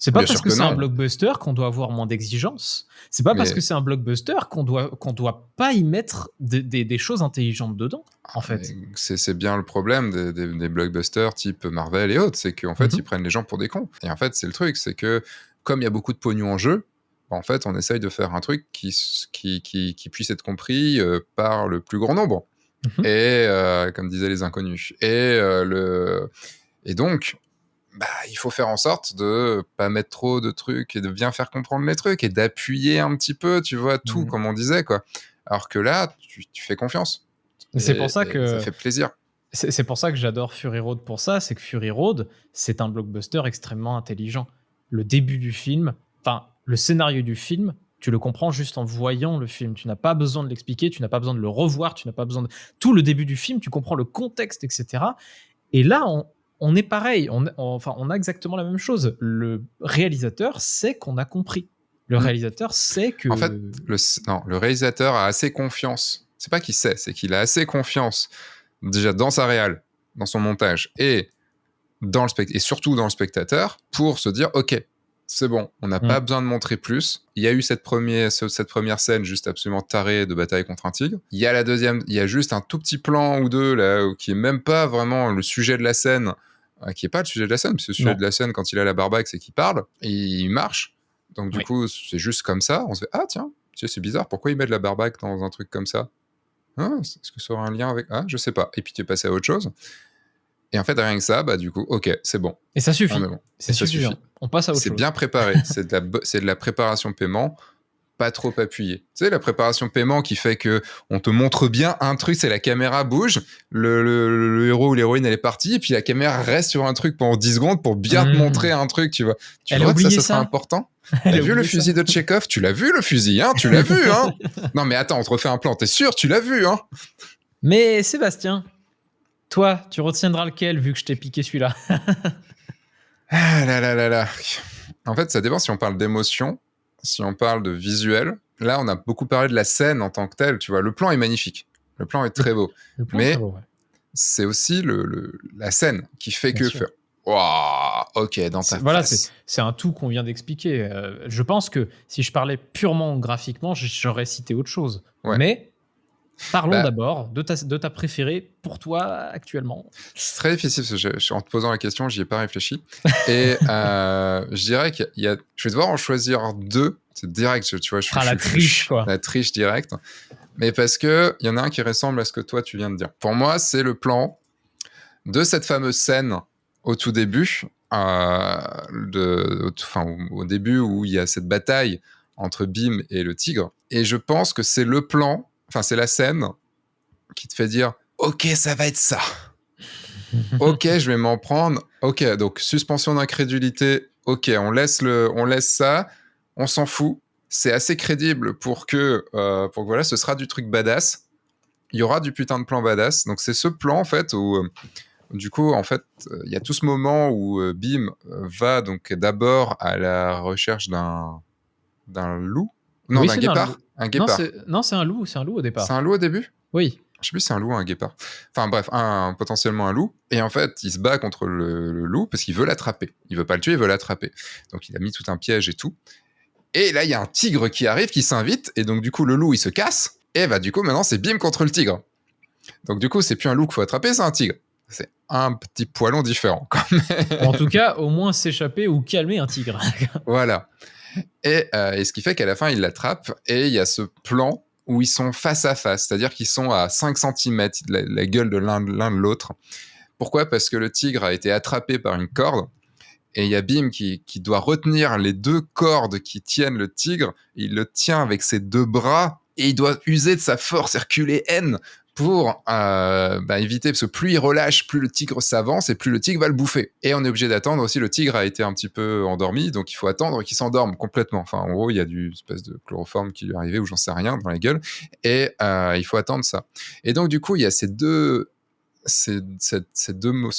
C'est pas Bien parce sûr que que c'est un non, blockbuster qu'on doit avoir moins d'exigences. C'est pas parce mais que c'est un blockbuster qu'on doit pas y mettre des choses intelligentes dedans, en mais fait. c'est bien le problème des blockbusters type Marvel et autres, c'est qu'en fait, ils Mhm. prennent les gens pour des cons. Et en fait, c'est le truc, c'est que comme il y a beaucoup de pognon en jeu, bah, en fait, on essaye de faire un truc qui puisse être compris par le plus grand nombre. Mhm. Et comme disaient les inconnus. Et donc, bah, il faut faire en sorte de pas mettre trop de trucs et de bien faire comprendre les trucs et d'appuyer un petit peu, tu vois, tout, Mhm. comme on disait, quoi. Alors que là, tu fais confiance. Et c'est pour ça Et ça que fait plaisir. c'est pour ça que j'adore Fury Road pour ça, c'est que Fury Road, c'est un blockbuster extrêmement intelligent. Le début du film, enfin, le scénario du film, tu le comprends juste en voyant le film. Tu n'as pas besoin de l'expliquer, tu n'as pas besoin de le revoir, tu n'as pas besoin de... Tout le début du film, tu comprends le contexte, etc. Et là, on est pareil, enfin, on a exactement la même chose. Le réalisateur sait qu'on a compris. Le Mm. réalisateur sait En fait, que... le réalisateur a assez confiance. C'est pas qu'il sait, c'est qu'il a assez confiance déjà dans sa réal, dans son montage et surtout dans le spectateur pour se dire ok, c'est bon, on n'a pas Mm. besoin de montrer plus. Il y a eu cette première scène juste absolument tarée de bataille contre un tigre. Il y a la deuxième, il y a juste un tout petit plan ou deux là qui est même pas vraiment le sujet de la scène, qui est pas le sujet de la scène, parce que le sujet Non, de la scène quand il a la barbaque c'est qu'il parle et il marche. Donc du oui. coup c'est juste comme ça, on se fait ah tiens, c'est bizarre, pourquoi il met de la barbaque dans un truc comme ça? Ah, est-ce que ça aura un lien avec... Ah, je sais pas. Et puis tu es passé à autre chose. Et en fait, rien que ça, bah du coup, ok, c'est bon. Et ça On est suffit. bon. Et C'est ça suffisant. suffit. On passe à autre C'est chose. bien préparé. C'est de la préparation paiement, pas trop appuyé. Tu sais, la préparation paiement qui fait que on te montre bien un truc, c'est la caméra bouge, le héros ou l'héroïne, elle est partie, et puis la caméra reste sur un truc pendant 10 secondes pour bien te Mmh. montrer un truc, tu vois. Tu Elle a vois que ça, oublié ce sera ça. important. Elle T'as a vu le oublié ça. fusil de Tchekhov? Tu l'as vu le fusil, hein? Tu l'as vu, hein? Non mais attends, on te refait un plan, t'es sûr? Tu l'as vu, hein? Mais Sébastien, toi, tu retiendras lequel vu que je t'ai piqué celui-là? Ah là là là là. En fait, ça dépend si on parle d'émotion, si on parle de visuel. Là, on a beaucoup parlé de la scène en tant que telle, tu vois. Le plan est magnifique. Le plan est Le, très beau. le plan est très Mais beau, ouais. c'est aussi la scène qui fait Bien que sûr. faire Waouh, ok, dans ta Voilà, face. c'est un tout qu'on vient d'expliquer. Je pense que si je parlais purement graphiquement, j'aurais cité autre chose. Ouais. Mais parlons Bah, d'abord de ta préférée pour toi actuellement. c'est très difficile parce que en te posant la question, j'y ai pas réfléchi. Et je dirais je vais devoir en choisir deux. C'est direct, tu vois, Ah, la triche, la quoi. triche directe. Mais parce que il y en a un qui ressemble à ce que toi tu viens de dire. Pour moi, c'est le plan de cette fameuse scène au tout début, au début où il y a cette bataille entre Bim et le tigre. Et je pense que c'est le plan, enfin c'est la scène qui te fait dire ok, ça va être ça. Ok, je vais m'en prendre. Ok, donc suspension d'incrédulité. Ok, on laisse ça. On s'en fout. C'est assez crédible pour que voilà, ce sera du truc badass. Il y aura du putain de plan badass. Donc c'est ce plan en fait où du coup, en fait, il y a tout ce moment où Bim va donc d'abord à la recherche d'un loup. Non, Oui, d'un c'est un loup. guépard. Un guépard. Non, c'est un loup. C'est un loup au C'est départ. un loup au début? Oui. Je sais plus si c'est un loup ou un guépard. Enfin bref, potentiellement un loup. Et en fait, il se bat contre le loup parce qu'il veut l'attraper. Il veut pas le tuer, il veut l'attraper. Donc il a mis tout un piège et tout. Et là, il y a un tigre qui arrive, qui s'invite. Et donc du coup, le loup, il se casse. Et bah du coup, maintenant, c'est Bim contre le tigre. Donc du coup, c'est plus un loup qu'il faut attraper, c'est un tigre. C'est un petit poilon différent quand même. En tout cas, au moins s'échapper ou calmer un tigre. Voilà. Et ce qui fait qu'à la fin, il l'attrape et il y a ce plan où ils sont face à face, c'est-à-dire qu'ils sont à 5 cm de la gueule de l'un de l'autre. Pourquoi? Parce que le tigre a été attrapé par une corde et il y a Bim qui doit retenir les deux cordes qui tiennent le tigre. Il le tient avec ses deux bras et il doit user de sa force herculéenne pour éviter, parce que plus il relâche, plus le tigre s'avance et plus le tigre va le bouffer. Et on est obligé d'attendre aussi, le tigre a été un petit peu endormi, donc il faut attendre qu'il s'endorme complètement. Enfin, en gros, il y a du espèce de chloroforme qui lui est arrivé, ou j'en sais rien, dans la gueule, et il faut attendre ça. Et donc, du coup, il y a ce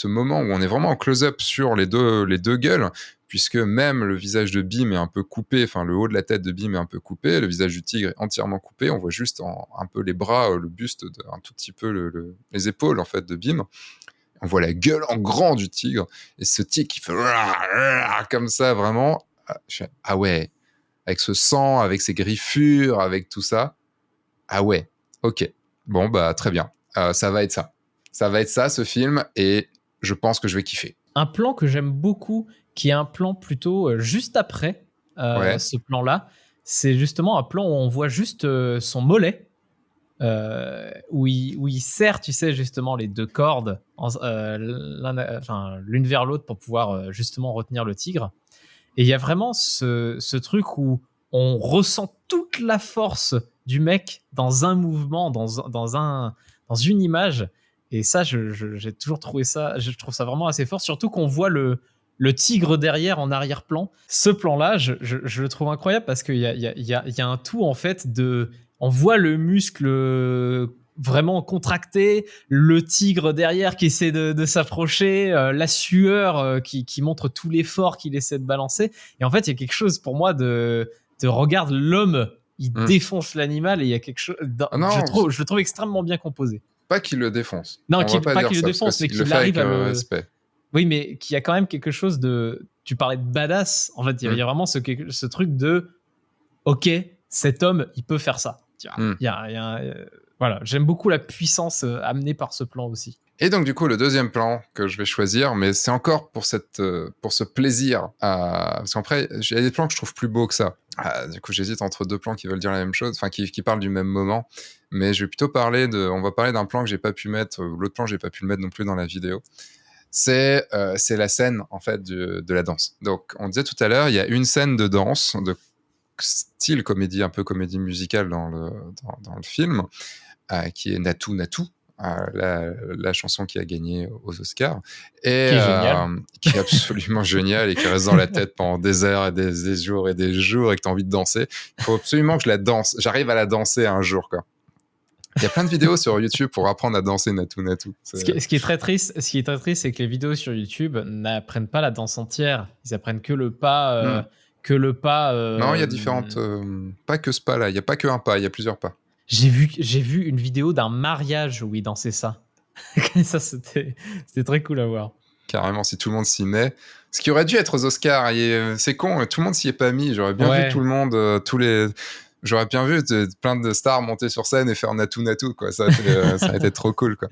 moment où on est vraiment en close-up sur les deux gueules, puisque même le visage de Bim est un peu coupé, enfin le haut de la tête de Bim est un peu coupé, le visage du tigre est entièrement coupé, on voit juste un peu les bras, le buste, un tout petit peu les épaules en fait de Bim. On voit la gueule en grand du tigre, et ce tigre qui fait comme ça vraiment, Ah ouais, avec ce sang, avec ces griffures, avec tout ça. Ah ouais, ok. Bon, bah très bien. Ça va être ça. Ça va être ça, ce film, et je pense que je vais kiffer. Un plan que j'aime beaucoup, qui est un plan plutôt juste après Ouais. ce plan-là, c'est justement un plan où on voit juste son mollet, où il serre, tu sais, justement les deux cordes l'une vers l'autre pour pouvoir justement retenir le tigre. Et il y a vraiment ce truc où on ressent toute la force du mec dans un mouvement, dans une image. Et ça, j'ai toujours trouvé ça, je trouve ça vraiment assez fort, surtout qu'on voit le tigre derrière en arrière-plan. Ce plan-là, je le trouve incroyable parce qu'il y a un tout en fait on voit le muscle vraiment contracté, le tigre derrière qui essaie de s'approcher, la sueur qui montre tout l'effort qu'il essaie de balancer. Et en fait, il y a quelque chose pour moi de regarde l'homme, il défonce l'animal et il y a quelque chose, Ah non, je le trouve extrêmement bien composé. pas qu'il le défonce. Non, On va pas pas dire qu'il le ça, parce défonce, mais qu'il le qu'il fait avec arrive à le. respect. Oui, mais qu'il y a quand même quelque chose de. Tu parlais de badass. En fait, il y a vraiment ce truc de. Ok, cet homme, il peut faire ça. Voilà, j'aime beaucoup la puissance amenée par ce plan aussi. Et donc, du coup, le deuxième plan que je vais choisir, mais c'est encore pour ce plaisir. Parce qu'après, il y a des plans que je trouve plus beaux que ça. Du coup, j'hésite entre deux plans qui veulent dire la même chose, enfin, qui parlent du même moment. Mais je vais plutôt on va parler d'un plan que j'ai pas pu mettre, ou l'autre plan, j'ai pas pu le mettre non plus dans la vidéo. C'est la scène, en fait, de la danse. Donc, on disait tout à l'heure, il y a une scène de danse, de style comédie, un peu comédie musicale dans le film, qui est Natou Natou, la chanson qui a gagné aux Oscars, et Qui est génial. qui est absolument géniale et qui reste dans la tête pendant des heures et des jours et des jours, et que tu as envie de danser. Il faut absolument que j'arrive à la danser un jour, quoi. Il y a plein de vidéos sur YouTube pour apprendre à danser Natou Natou. Ce qui est très triste, c'est que les vidéos sur YouTube n'apprennent pas la danse entière. Ils apprennent que le pas. Non, il y a différentes... pas que ce pas-là, il n'y a pas que un pas, il y a plusieurs pas. J'ai vu une vidéo d'un mariage où il dansait ça. Ça, c'était très cool à voir. Carrément, si tout le monde s'y met. Ce qui aurait dû être aux Oscars, c'est con, tout le monde s'y est pas mis. J'aurais bien vu tout le monde, j'aurais bien vu plein de stars monter sur scène et faire Natou Natou, quoi. Ça a été trop cool, quoi.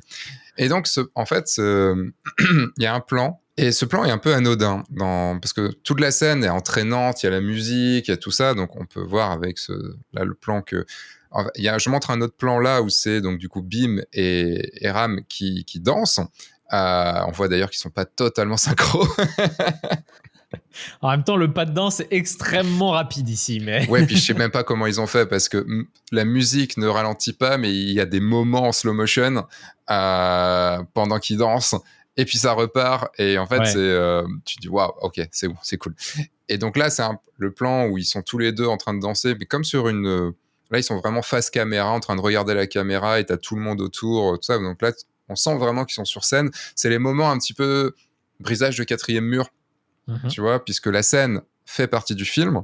Et donc, en fait, il y a un plan, et ce plan est un peu anodin, parce que toute la scène est entraînante, il y a la musique, il y a tout ça, donc on peut voir avec là, le plan que... je montre un autre plan là, où c'est donc du coup Bim et Ram qui dansent. On voit d'ailleurs qu'ils sont pas totalement synchro. En même temps, le pas de danse est extrêmement rapide ici. Mais... Ouais, puis je sais même pas comment ils ont fait, parce que la musique ne ralentit pas, mais il y a des moments en slow motion pendant qu'ils dansent, et puis ça repart, et en fait, tu dis waouh, ok, c'est bon, c'est cool. Et donc là, c'est le plan où ils sont tous les deux en train de danser, mais comme sur une... Là, ils sont vraiment face caméra, en train de regarder la caméra, et t'as tout le monde autour, tout ça. Donc là, on sent vraiment qu'ils sont sur scène. C'est les moments un petit peu brisage de quatrième mur, tu vois, puisque la scène fait partie du film,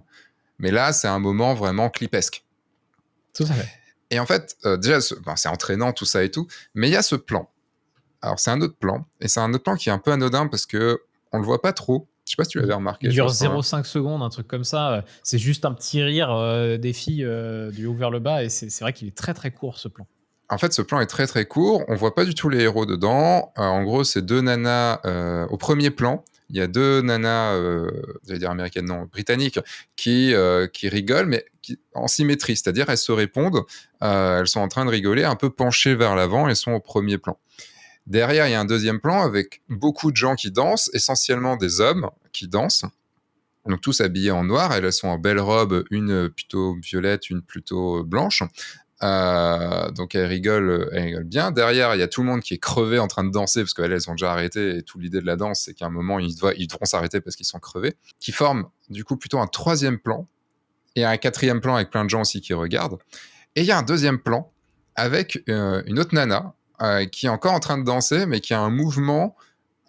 mais là, c'est un moment vraiment clipesque. Tout à fait. Et en fait, déjà, c'est entraînant, tout ça et tout, mais il y a ce plan. Alors, c'est un autre plan, et c'est un autre plan qui est un peu anodin, parce que on le voit pas trop. Je sais pas si tu l'avais remarqué. Il dure 0,5 secondes, un truc comme ça. C'est juste un petit rire des filles du haut vers le bas, et c'est vrai qu'il est très très court, ce plan. En fait, ce plan est très très court. On voit pas du tout les héros dedans. En gros, c'est deux nanas au premier plan. Il y a deux nanas, j'allais dire américaines, non, britanniques, qui rigolent, mais en symétrie. C'est-à-dire, elles se répondent. Elles sont en train de rigoler, un peu penchées vers l'avant, et sont au premier plan. Derrière, il y a un deuxième plan avec beaucoup de gens qui dansent, essentiellement des hommes qui dansent. Donc tous habillés en noir. Elles sont en belles robes, une plutôt violette, une plutôt blanche. Donc elles rigolent bien. Derrière, il y a tout le monde qui est crevé en train de danser, parce qu'elles ont déjà arrêté, et toute l'idée de la danse, c'est qu'à un moment, ils devront s'arrêter parce qu'ils sont crevés, qui forment du coup plutôt un troisième plan, et un quatrième plan avec plein de gens aussi qui regardent. Et il y a un deuxième plan avec une autre nana qui est encore en train de danser, mais qui a un mouvement,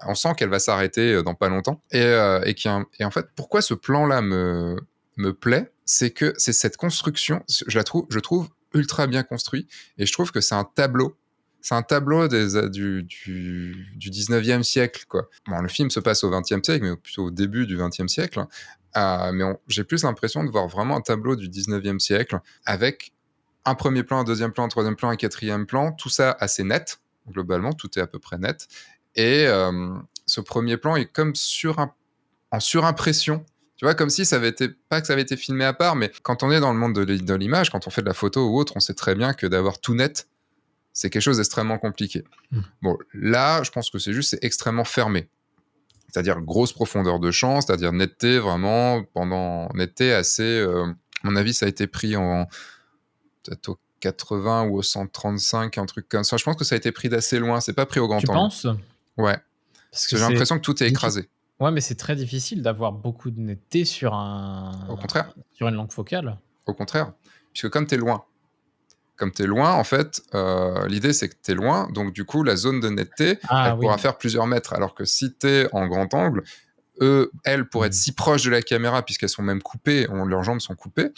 on sent qu'elle va s'arrêter dans pas longtemps, et en fait, pourquoi ce plan-là me plaît, c'est que c'est cette construction, je trouve ultra bien construit, et je trouve que c'est un tableau du 19e siècle, quoi. Bon, le film se passe au 20e siècle, mais plutôt au début du 20e siècle, Mais j'ai plus l'impression de voir vraiment un tableau du 19e siècle avec un premier plan, un deuxième plan, un troisième plan, un quatrième plan, tout ça assez net, globalement, tout est à peu près net. Et ce premier plan est comme en surimpression. Tu vois, comme si ça avait été, pas que ça avait été filmé à part, mais quand on est dans le monde de l'image, quand on fait de la photo ou autre, on sait très bien que d'avoir tout net, c'est quelque chose d'extrêmement compliqué. Bon, là, je pense que c'est extrêmement fermé. C'est-à-dire grosse profondeur de champ, c'est-à-dire netteté vraiment, netteté assez... à mon avis, ça a été pris peut-être au 80 ou au 135, un truc comme ça. Je pense que ça a été pris d'assez loin, c'est pas pris au grand Tu angle. penses ? Ouais. Parce que j'ai l'impression que tout est écrasé. Ouais, mais c'est très difficile d'avoir beaucoup de netteté sur Au contraire. sur une longue focale. Au contraire. Puisque comme t'es loin, en fait, l'idée c'est que t'es loin, donc du coup, la zone de netteté, elle pourra faire plusieurs mètres. Alors que si t'es en grand angle, elles pourraient être si proches de la caméra, puisqu'elles sont même coupées, leurs jambes sont coupées,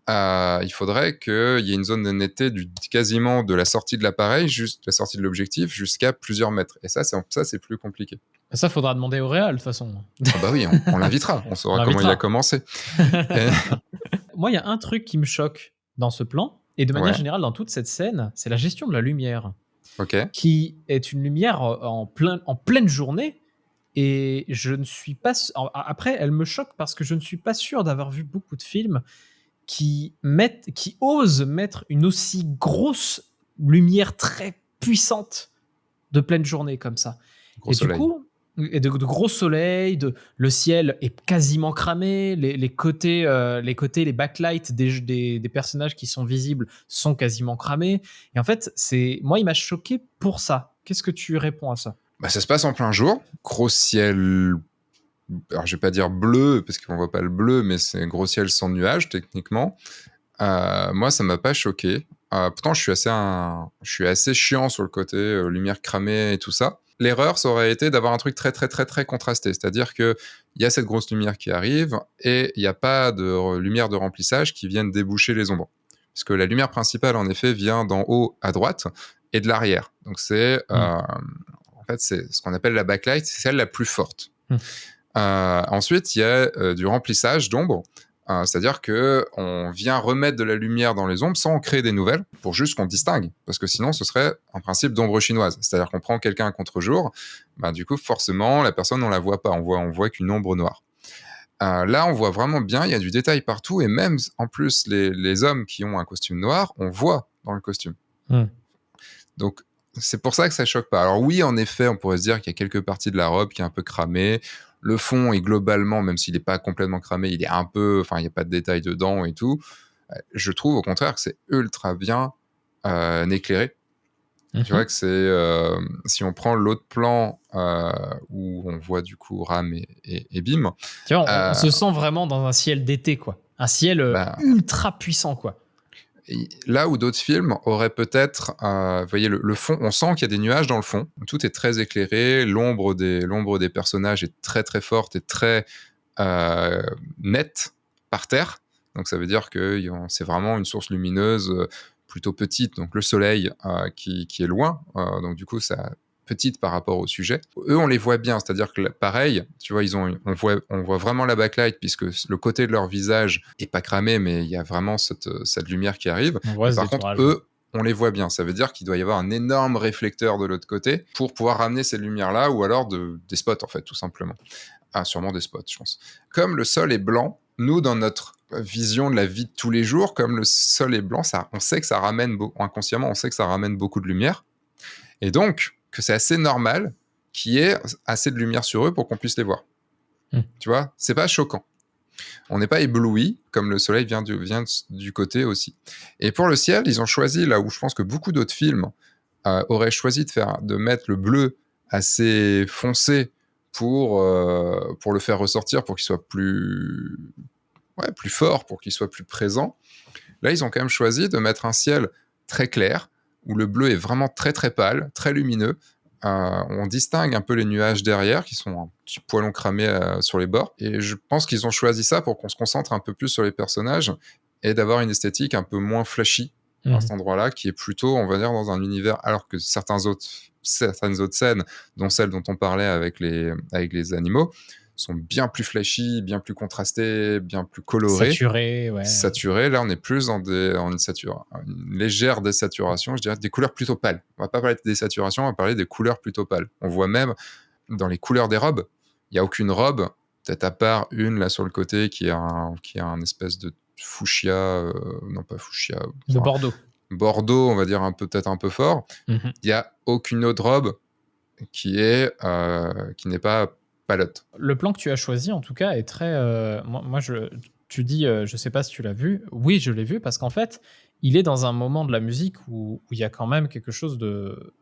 il faudrait qu'il y ait une zone de netteté quasiment de la sortie de l'appareil, la sortie de l'objectif, jusqu'à plusieurs mètres. Et ça, c'est plus compliqué. Ça, faudra demander au réal, de toute façon. Ah bah oui, on l'invitera, on saura comment il a commencé. Moi, il y a un truc qui me choque dans ce plan, et de manière générale dans toute cette scène, c'est la gestion de la lumière. Qui est une lumière en pleine journée, et je ne suis pas... Après, elle me choque parce que je ne suis pas sûr d'avoir vu beaucoup de films qui osent mettre une aussi grosse lumière très puissante de pleine journée comme ça. Du coup, de gros soleil, le ciel est quasiment cramé, les côtés, les backlights des personnages qui sont visibles sont quasiment cramés. Et en fait, moi, il m'a choqué pour ça. Qu'est-ce que tu réponds à ça ? Ça se passe en plein jour, gros ciel. Alors, je vais pas dire bleu, parce qu'on voit pas le bleu, mais c'est un gros ciel sans nuages, techniquement. Moi, ça m'a pas choqué. Pourtant, je suis assez chiant sur le côté lumière cramée et tout ça. L'erreur, ça aurait été d'avoir un truc très, très, très, très contrasté. C'est-à-dire qu'il y a cette grosse lumière qui arrive et il n'y a pas de lumière de remplissage qui vienne déboucher les ombres. Puisque la lumière principale, en effet, vient d'en haut à droite et de l'arrière. Donc, en fait, c'est ce qu'on appelle la backlight, c'est celle la plus forte. Ensuite, il y a du remplissage d'ombres. C'est-à-dire qu'on vient remettre de la lumière dans les ombres sans en créer des nouvelles, pour juste qu'on distingue. Parce que sinon, ce serait un principe d'ombre chinoise. C'est-à-dire qu'on prend quelqu'un à contre-jour, du coup, forcément, la personne, on la voit pas. On voit qu'une ombre noire. Là, on voit vraiment bien, il y a du détail partout. Et même, en plus, les hommes qui ont un costume noir, on voit dans le costume. Donc, c'est pour ça que ça choque pas. Alors oui, en effet, on pourrait se dire qu'il y a quelques parties de la robe qui est un peu cramée. Le fond est globalement, même s'il n'est pas complètement cramé, il est un peu... Enfin, il n'y a pas de détails dedans et tout. Je trouve au contraire que c'est ultra bien éclairé. Tu vois que c'est... si on prend l'autre plan où on voit du coup Ram et Bim... Tu vois, on se sent vraiment dans un ciel d'été, quoi. Un ciel ultra puissant, quoi. Là où d'autres films auraient peut-être, vous voyez, le fond, on sent qu'il y a des nuages dans le fond, tout est très éclairé, l'ombre des personnages est très très forte et très nette par terre, donc ça veut dire que c'est vraiment une source lumineuse plutôt petite, donc le soleil qui est loin, donc du coup ça petite par rapport au sujet. Eux, on les voit bien, c'est-à-dire que pareil, tu vois, on voit vraiment la backlight puisque le côté de leur visage est pas cramé, mais il y a vraiment cette lumière qui arrive. Par contre, eux, on les voit bien. Ça veut dire qu'il doit y avoir un énorme réflecteur de l'autre côté pour pouvoir ramener ces lumières-là, ou alors des spots, en fait, tout simplement. Sûrement des spots, je pense. Comme le sol est blanc, nous, dans notre vision de la vie de tous les jours, comme le sol est blanc, on sait que ça ramène, inconsciemment, on sait que ça ramène beaucoup de lumière. Et donc, que c'est assez normal qu'il y ait assez de lumière sur eux pour qu'on puisse les voir. Tu vois, c'est pas choquant. On n'est pas ébloui, comme le soleil vient du côté aussi. Et pour le ciel, ils ont choisi, là où je pense que beaucoup d'autres films auraient choisi de mettre le bleu assez foncé pour le faire ressortir, pour qu'il soit plus fort, pour qu'il soit plus présent. Là, ils ont quand même choisi de mettre un ciel très clair, où le bleu est vraiment très très pâle, très lumineux. On distingue un peu les nuages derrière, qui sont un petit poilon cramé sur les bords. Et je pense qu'ils ont choisi ça pour qu'on se concentre un peu plus sur les personnages et d'avoir une esthétique un peu moins flashy à cet endroit-là, qui est plutôt, on va dire, dans un univers, alors que certaines autres scènes, dont celle dont on parlait avec les animaux, sont bien plus flashy, bien plus contrastés, bien plus colorés. Saturé, ouais. Saturés. Là, on est plus dans une légère désaturation, je dirais, des couleurs plutôt pâles. On va pas parler de désaturation, on va parler des couleurs plutôt pâles. On voit même dans les couleurs des robes, il n'y a aucune robe, peut-être à part une là sur le côté qui a un espèce de fuchsia, non pas fuchsia, De Bordeaux. Bordeaux, on va dire peut-être un peu fort. Il n'y a aucune autre robe qui n'est pas palote. Le plan que tu as choisi, en tout cas, est très. Tu dis, je sais pas si tu l'as vu. Oui, je l'ai vu parce qu'en fait, il est dans un moment de la musique où il y a quand même quelque chose de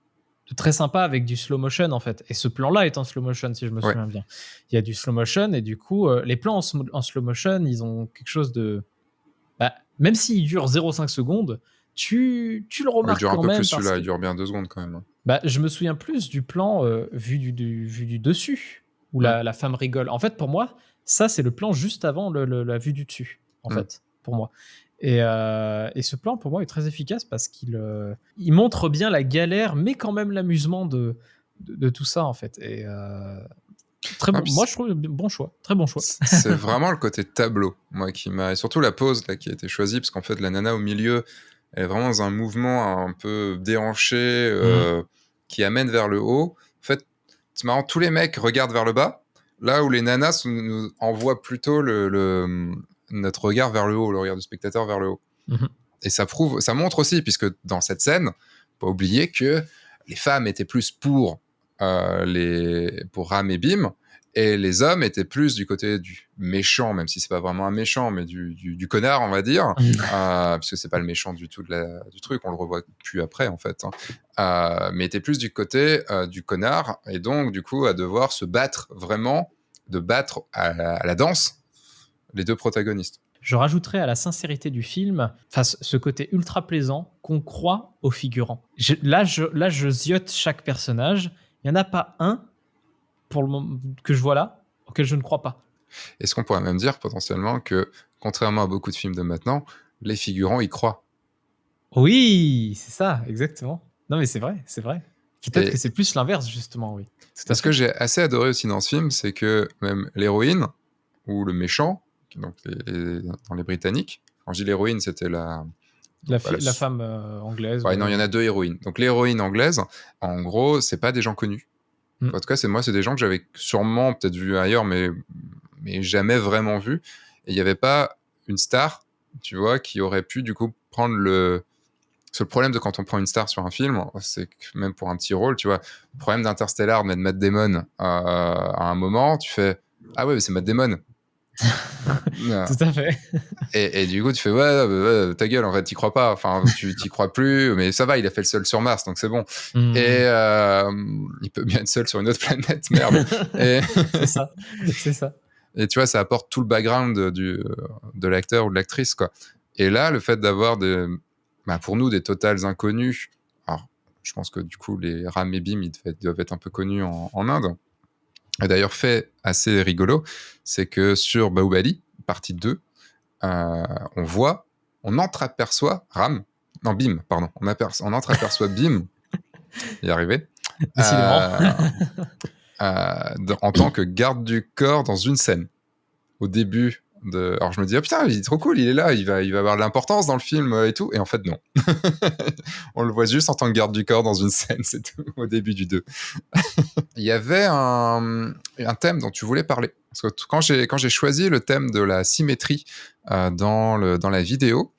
très sympa avec du slow motion en fait. Et ce plan-là est en slow motion si je me souviens bien. Il y a du slow motion et du coup, les plans en slow motion, ils ont quelque chose de. Bah, même s'il dure 0,5 secondes, tu le remarques il dure quand un peu même. plus celui-là, il dure bien 2 secondes quand même. Bah, je me souviens plus du plan vu du dessus, où la femme rigole. En fait, pour moi, ça, c'est le plan juste avant la vue du dessus, en fait, pour moi. Et ce plan, pour moi, est très efficace parce qu'il montre bien la galère, mais quand même l'amusement de tout ça, en fait. Et très bon. Moi, je trouve bon choix. Très bon choix. C'est vraiment le côté tableau, moi, qui m'a... Et surtout la pose là, qui a été choisie, parce qu'en fait, la nana au milieu, elle est vraiment dans un mouvement un peu déhanché qui amène vers le haut. En fait, c'est marrant, tous les mecs regardent vers le bas, là où les nanas nous envoient plutôt notre regard vers le haut, le regard du spectateur vers le haut. Et ça montre aussi, puisque dans cette scène, pas oublier que les femmes étaient plus pour Ram et Bim, et les hommes étaient plus du côté du méchant, même si c'est pas vraiment un méchant, mais du connard, on va dire, puisque c'est pas le méchant du tout du truc, on le revoit plus après en fait, mais était plus du côté du connard, et donc du coup à devoir se battre vraiment, de battre à la danse les deux protagonistes. Je rajouterais à la sincérité du film, ce côté ultra plaisant qu'on croit aux figurants. Là, je ziote chaque personnage. Il n'y en a pas un pour le moment que je vois là auquel je ne crois pas. Est-ce qu'on pourrait même dire potentiellement que, contrairement à beaucoup de films de maintenant, les figurants y croient? Oui, c'est ça, exactement. Non mais c'est vrai, c'est vrai. Peut-être que c'est plus l'inverse justement, oui. Ce que j'ai assez adoré aussi dans ce film, c'est que même l'héroïne ou le méchant, donc dans les Britanniques, quand je dis l'héroïne, c'était la femme anglaise. Ouais, non, il y en a deux héroïnes. Donc l'héroïne anglaise, en gros, c'est pas des gens connus. En tout cas, c'est des gens que j'avais sûrement peut-être vus ailleurs, mais jamais vraiment vus. Et il n'y avait pas une star, tu vois, qui aurait pu du coup prendre le... Parce que le problème de quand on prend une star sur un film, c'est que même pour un petit rôle, tu vois, le problème d'Interstellar, de Matt Damon, à un moment, tu fais « Ah ouais, mais c'est Matt Damon !» Tout à fait. Et du coup, tu fais ouais, ta gueule, en fait, t'y crois pas. Enfin, tu t'y crois plus, mais ça va, il a fait le seul sur Mars, donc c'est bon. Et il peut bien être seul sur une autre planète, merde. C'est ça. Et tu vois, ça apporte tout le background de l'acteur ou de l'actrice, quoi. Et là, le fait d'avoir pour nous, des totales inconnus. Alors, je pense que du coup, les Ram et Bim, ils doivent être un peu connus en Inde. Et d'ailleurs, fait assez rigolo, c'est que sur Bahubali, partie 2, on entreaperçoit Ram, non Bim, pardon, on entreaperçoit Bim, y arrivé, en tant que garde du corps dans une scène, au début de... Alors je me dis, oh putain, il est trop cool, il est là, il va avoir de l'importance dans le film et tout, et en fait non. On le voit juste en tant que garde du corps dans une scène, c'est tout, au début du 2. Il y avait un thème dont tu voulais parler. Parce que quand j'ai choisi le thème de la symétrie dans la vidéo,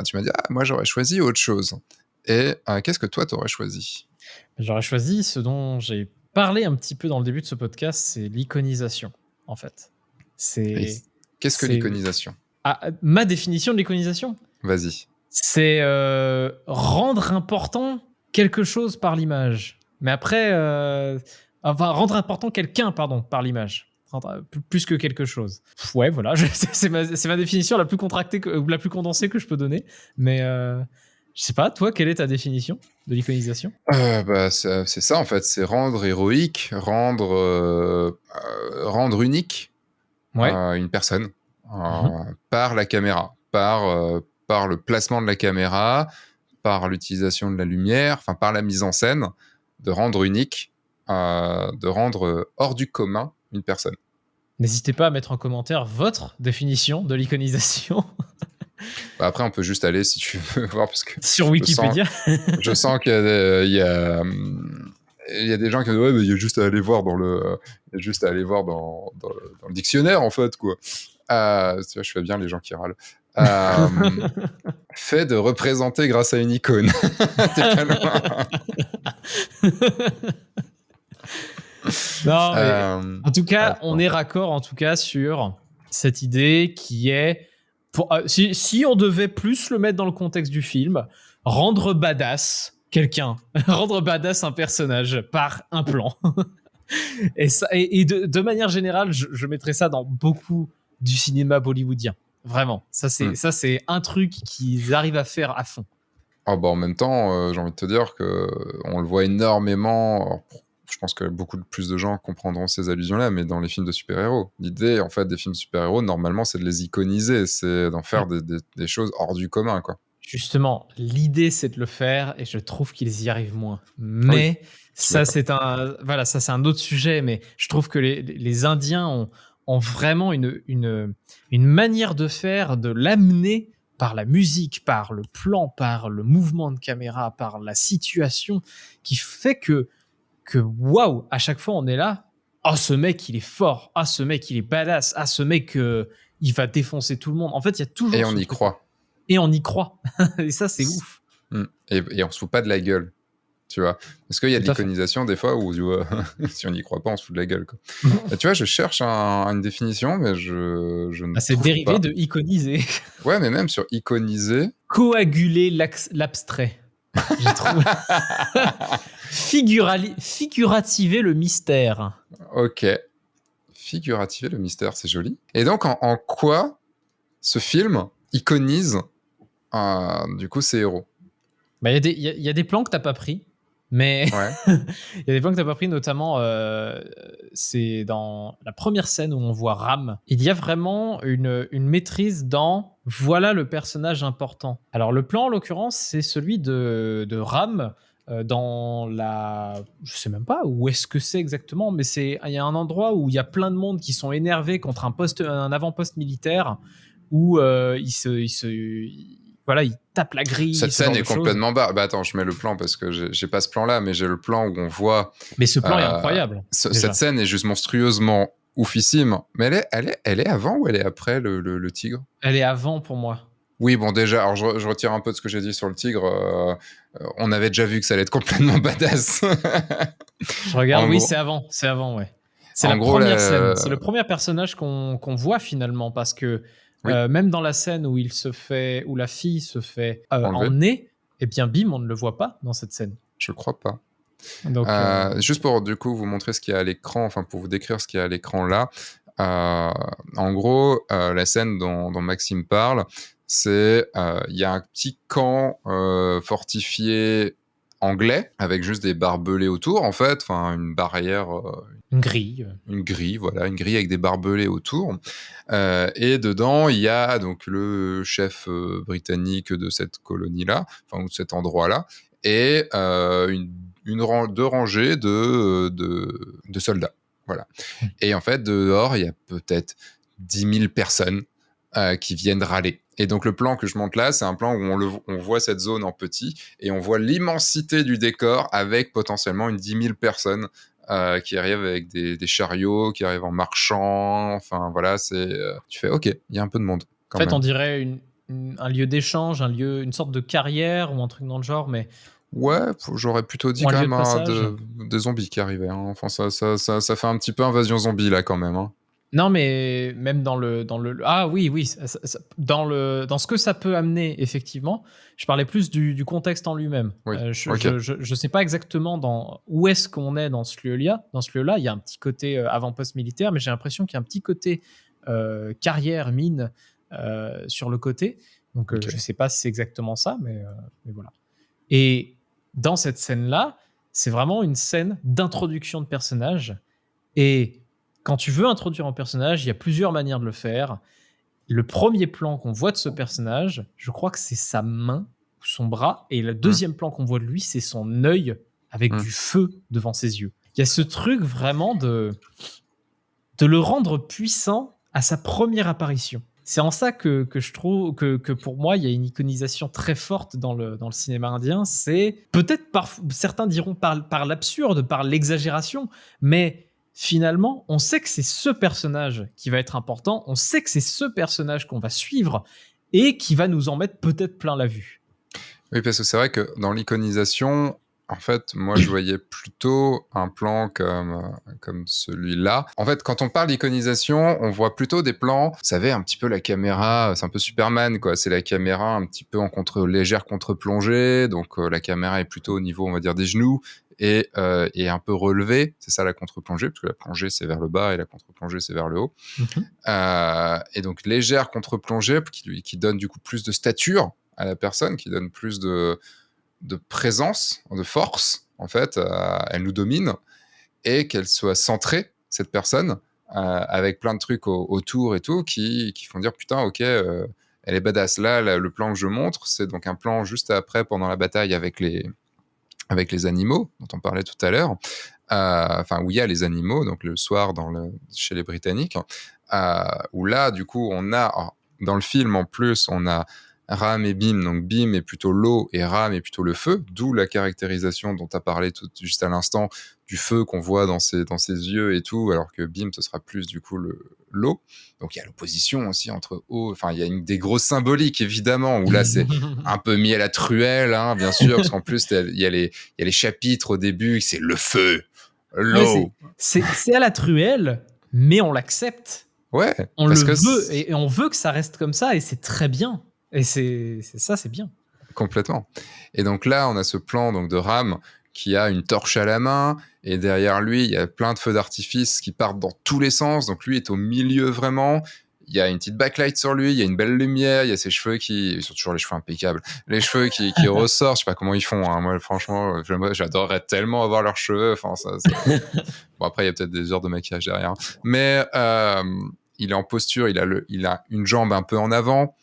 tu m'as dit « moi j'aurais choisi autre chose ». Et qu'est-ce que toi t'aurais choisi? J'aurais choisi ce dont j'ai parlé un petit peu dans le début de ce podcast, c'est l'iconisation, en fait. Qu'est-ce que l'iconisation? Ma définition de l'iconisation? Vas-y. C'est rendre important quelque chose par l'image. Mais après, rendre important quelqu'un, par l'image. Plus que quelque chose. Ouais, voilà, c'est ma définition la plus contractée, ou la plus condensée que je peux donner. Mais je sais pas, toi, quelle est ta définition de l'iconisation? C'est ça, en fait. C'est rendre héroïque, rendre unique une personne par la caméra, par le placement de la caméra, par l'utilisation de la lumière, enfin par la mise en scène, de rendre unique, de rendre hors du commun une personne. N'hésitez pas à mettre en commentaire votre définition de l'iconisation Bah, après, on peut juste aller, si tu veux, voir, parce que sur je sens, Wikipédia. je sens qu'il y a il y a des gens qui disent, ouais, mais il y a juste à aller voir il y a juste à aller voir dans le dictionnaire, en fait, quoi. Tu vois, je fais bien les gens qui râlent. Fait de représenter grâce à une icône. T'es pas loin. Non, mais en tout cas, Attends. on est raccord en tout cas sur cette idée qui est, si on devait plus le mettre dans le contexte du film, rendre badass quelqu'un, rendre badass un personnage par un plan. Et de manière générale, je mettrais ça dans beaucoup du cinéma bollywoodien. Vraiment, ça c'est un truc qu'ils arrivent à faire à fond. Ah bah en même temps, j'ai envie de te dire que on le voit énormément. Alors, je pense que beaucoup plus de gens comprendront ces allusions-là, mais dans les films de super-héros. L'idée, en fait, des films de super-héros, normalement, c'est de les iconiser, c'est d'en faire des choses hors du commun, quoi. Justement, l'idée c'est de le faire et je trouve qu'ils y arrivent moins. Mais ça c'est un autre sujet. Mais je trouve que les Indiens ont vraiment une manière de faire, de l'amener par la musique, par le plan, par le mouvement de caméra, par la situation, qui fait que waouh, à chaque fois on est là. Ah, ce mec il est fort. Ah, ce mec il est badass. Ah, ce mec il va défoncer tout le monde. En fait, il y a toujours Et on y croit. et on y croit. Et ça, c'est ouf. Et on se fout pas de la gueule, tu vois. Parce qu'il y a de l'iconisation des fois où, tu vois, si on n'y croit pas, on se fout de la gueule, quoi. Tu vois, je cherche une définition, mais je ne c'est trouve dérivé pas. de iconiser. Ouais, mais même sur iconiser. Coaguler l'abstrait. J'ai trouvé. Figurativer le mystère. Ok. Figurativer le mystère, c'est joli. Et donc, en quoi ce film iconise du coup ces héros? Bah, il y a des plans que t'as pas pris, mais Ouais. il y a des plans que t'as pas pris, notamment c'est dans la première scène où on voit Ram. Il y a vraiment une maîtrise dans voilà le personnage important. Alors le plan en l'occurrence c'est celui de Ram dans la, je sais même pas où est-ce que c'est exactement, mais il y a un endroit où il y a plein de monde qui sont énervés contre un avant-poste militaire où voilà, il tape la grille. Cette scène est complètement barre. Bah attends, je mets le plan parce que j'ai pas ce plan-là, mais j'ai le plan où on voit. Mais ce plan est incroyable. Cette scène est juste monstrueusement oufissime. Mais elle est avant ou elle est après le tigre? Elle est avant pour moi. Oui, bon, déjà, alors je retire un peu de ce que j'ai dit sur le tigre. On avait déjà vu que ça allait être complètement badass. Je regarde, oui, c'est avant, ouais. C'est la première scène. C'est le premier personnage qu'on voit finalement, parce que même dans la scène où où la fille se fait emmener, eh bien, bim, on ne le voit pas dans cette scène. Je crois pas. Donc, juste pour du coup vous montrer ce qu'il y a à l'écran, enfin pour vous décrire ce qu'il y a à l'écran là. En gros, la scène dont Maxime parle, c'est il y a un petit camp fortifié anglais avec juste des barbelés autour, en fait, enfin une barrière, une grille, voilà, une grille avec des barbelés autour. Et dedans, il y a donc le chef britannique de cette colonie-là, enfin ou de cet endroit-là, et deux rangées de soldats. Voilà. Et en fait, dehors, il y a peut-être 10 000 personnes qui viennent râler. Et donc, le plan que je montre là, c'est un plan où on voit cette zone en petit et on voit l'immensité du décor avec potentiellement une 10 000 personnes qui arrivent avec des chariots, qui arrivent en marchant. Enfin, voilà, tu fais, OK, il y a un peu de monde. En fait, on dirait un lieu d'échange, une sorte de carrière ou un truc dans le genre, mais... Ouais, j'aurais plutôt dit quand même des zombies qui arrivaient. Hein. Enfin, ça fait un petit peu invasion zombie là quand même. Hein. Non, mais même dans le ah oui, dans ce que ça peut amener effectivement. Je parlais plus du contexte en lui-même. Oui. Je sais pas exactement où est-ce qu'on est dans ce lieu-là. Dans ce lieu-là, il y a un petit côté avant-poste militaire, mais j'ai l'impression qu'il y a un petit côté carrière, mine sur le côté. Donc je sais pas si c'est exactement ça, mais voilà. Et dans cette scène-là, c'est vraiment une scène d'introduction de personnage. Et quand tu veux introduire un personnage, il y a plusieurs manières de le faire. Le premier plan qu'on voit de ce personnage, je crois que c'est sa main ou son bras. Et le deuxième plan qu'on voit de lui, c'est son œil avec du feu devant ses yeux. Il y a ce truc vraiment de... de le rendre puissant à sa première apparition. C'est en ça que je trouve que pour moi, il y a une iconisation très forte dans le cinéma indien. C'est peut-être certains diront par l'absurde, par l'exagération, mais finalement, on sait que c'est ce personnage qui va être important, on sait que c'est ce personnage qu'on va suivre et qui va nous en mettre peut-être plein la vue. Oui, parce que c'est vrai que dans l'iconisation, en fait, moi, je voyais plutôt un plan comme celui-là. En fait, quand on parle d'iconisation, on voit plutôt des plans, vous savez, un petit peu la caméra, c'est un peu Superman, quoi. C'est la caméra un petit peu en légère contre-plongée, donc la caméra est plutôt au niveau, on va dire, des genoux, et un peu relevée. C'est ça la contre-plongée, parce que la plongée, c'est vers le bas, et la contre-plongée, c'est vers le haut. Et donc, légère contre-plongée, qui donne du coup plus de stature à la personne, qui donne plus de présence, de force, en fait, elle nous domine, et qu'elle soit centrée, cette personne, avec plein de trucs autour et tout, qui font dire, putain, ok, elle est badass. Là, le plan que je montre, c'est donc un plan juste après, pendant la bataille avec les animaux, dont on parlait tout à l'heure, où il y a les animaux, donc le soir chez les Britanniques, où là, du coup, dans le film, en plus, on a Ram et Bim, donc Bim est plutôt l'eau et Ram est plutôt le feu, d'où la caractérisation dont tu as parlé juste à l'instant, du feu qu'on voit dans ses yeux et tout, alors que Bim, ce sera plus du coup l'eau. Donc il y a l'opposition aussi entre eau, enfin il y a des grosses symboliques évidemment, où là c'est un peu mis à la truelle, hein, bien sûr, parce qu'en plus il y a les chapitres au début, c'est le feu, l'eau. Ouais, c'est à la truelle, mais on l'accepte. Ouais, On parce le que veut et on veut que ça reste comme ça et c'est très bien. Et c'est bien. Complètement. Et donc là, on a ce plan donc de Ram qui a une torche à la main, et derrière lui, il y a plein de feux d'artifice qui partent dans tous les sens. Donc lui est au milieu vraiment. Il y a une petite backlight sur lui, il y a une belle lumière, il y a ses cheveux ils sont toujours les cheveux impeccables, les cheveux qui ressortent. Je sais pas comment ils font, hein. Moi franchement, j'adorerais tellement avoir leurs cheveux. Enfin, bon, après il y a peut-être des heures de maquillage derrière, mais il est en posture, il a une jambe un peu en avant.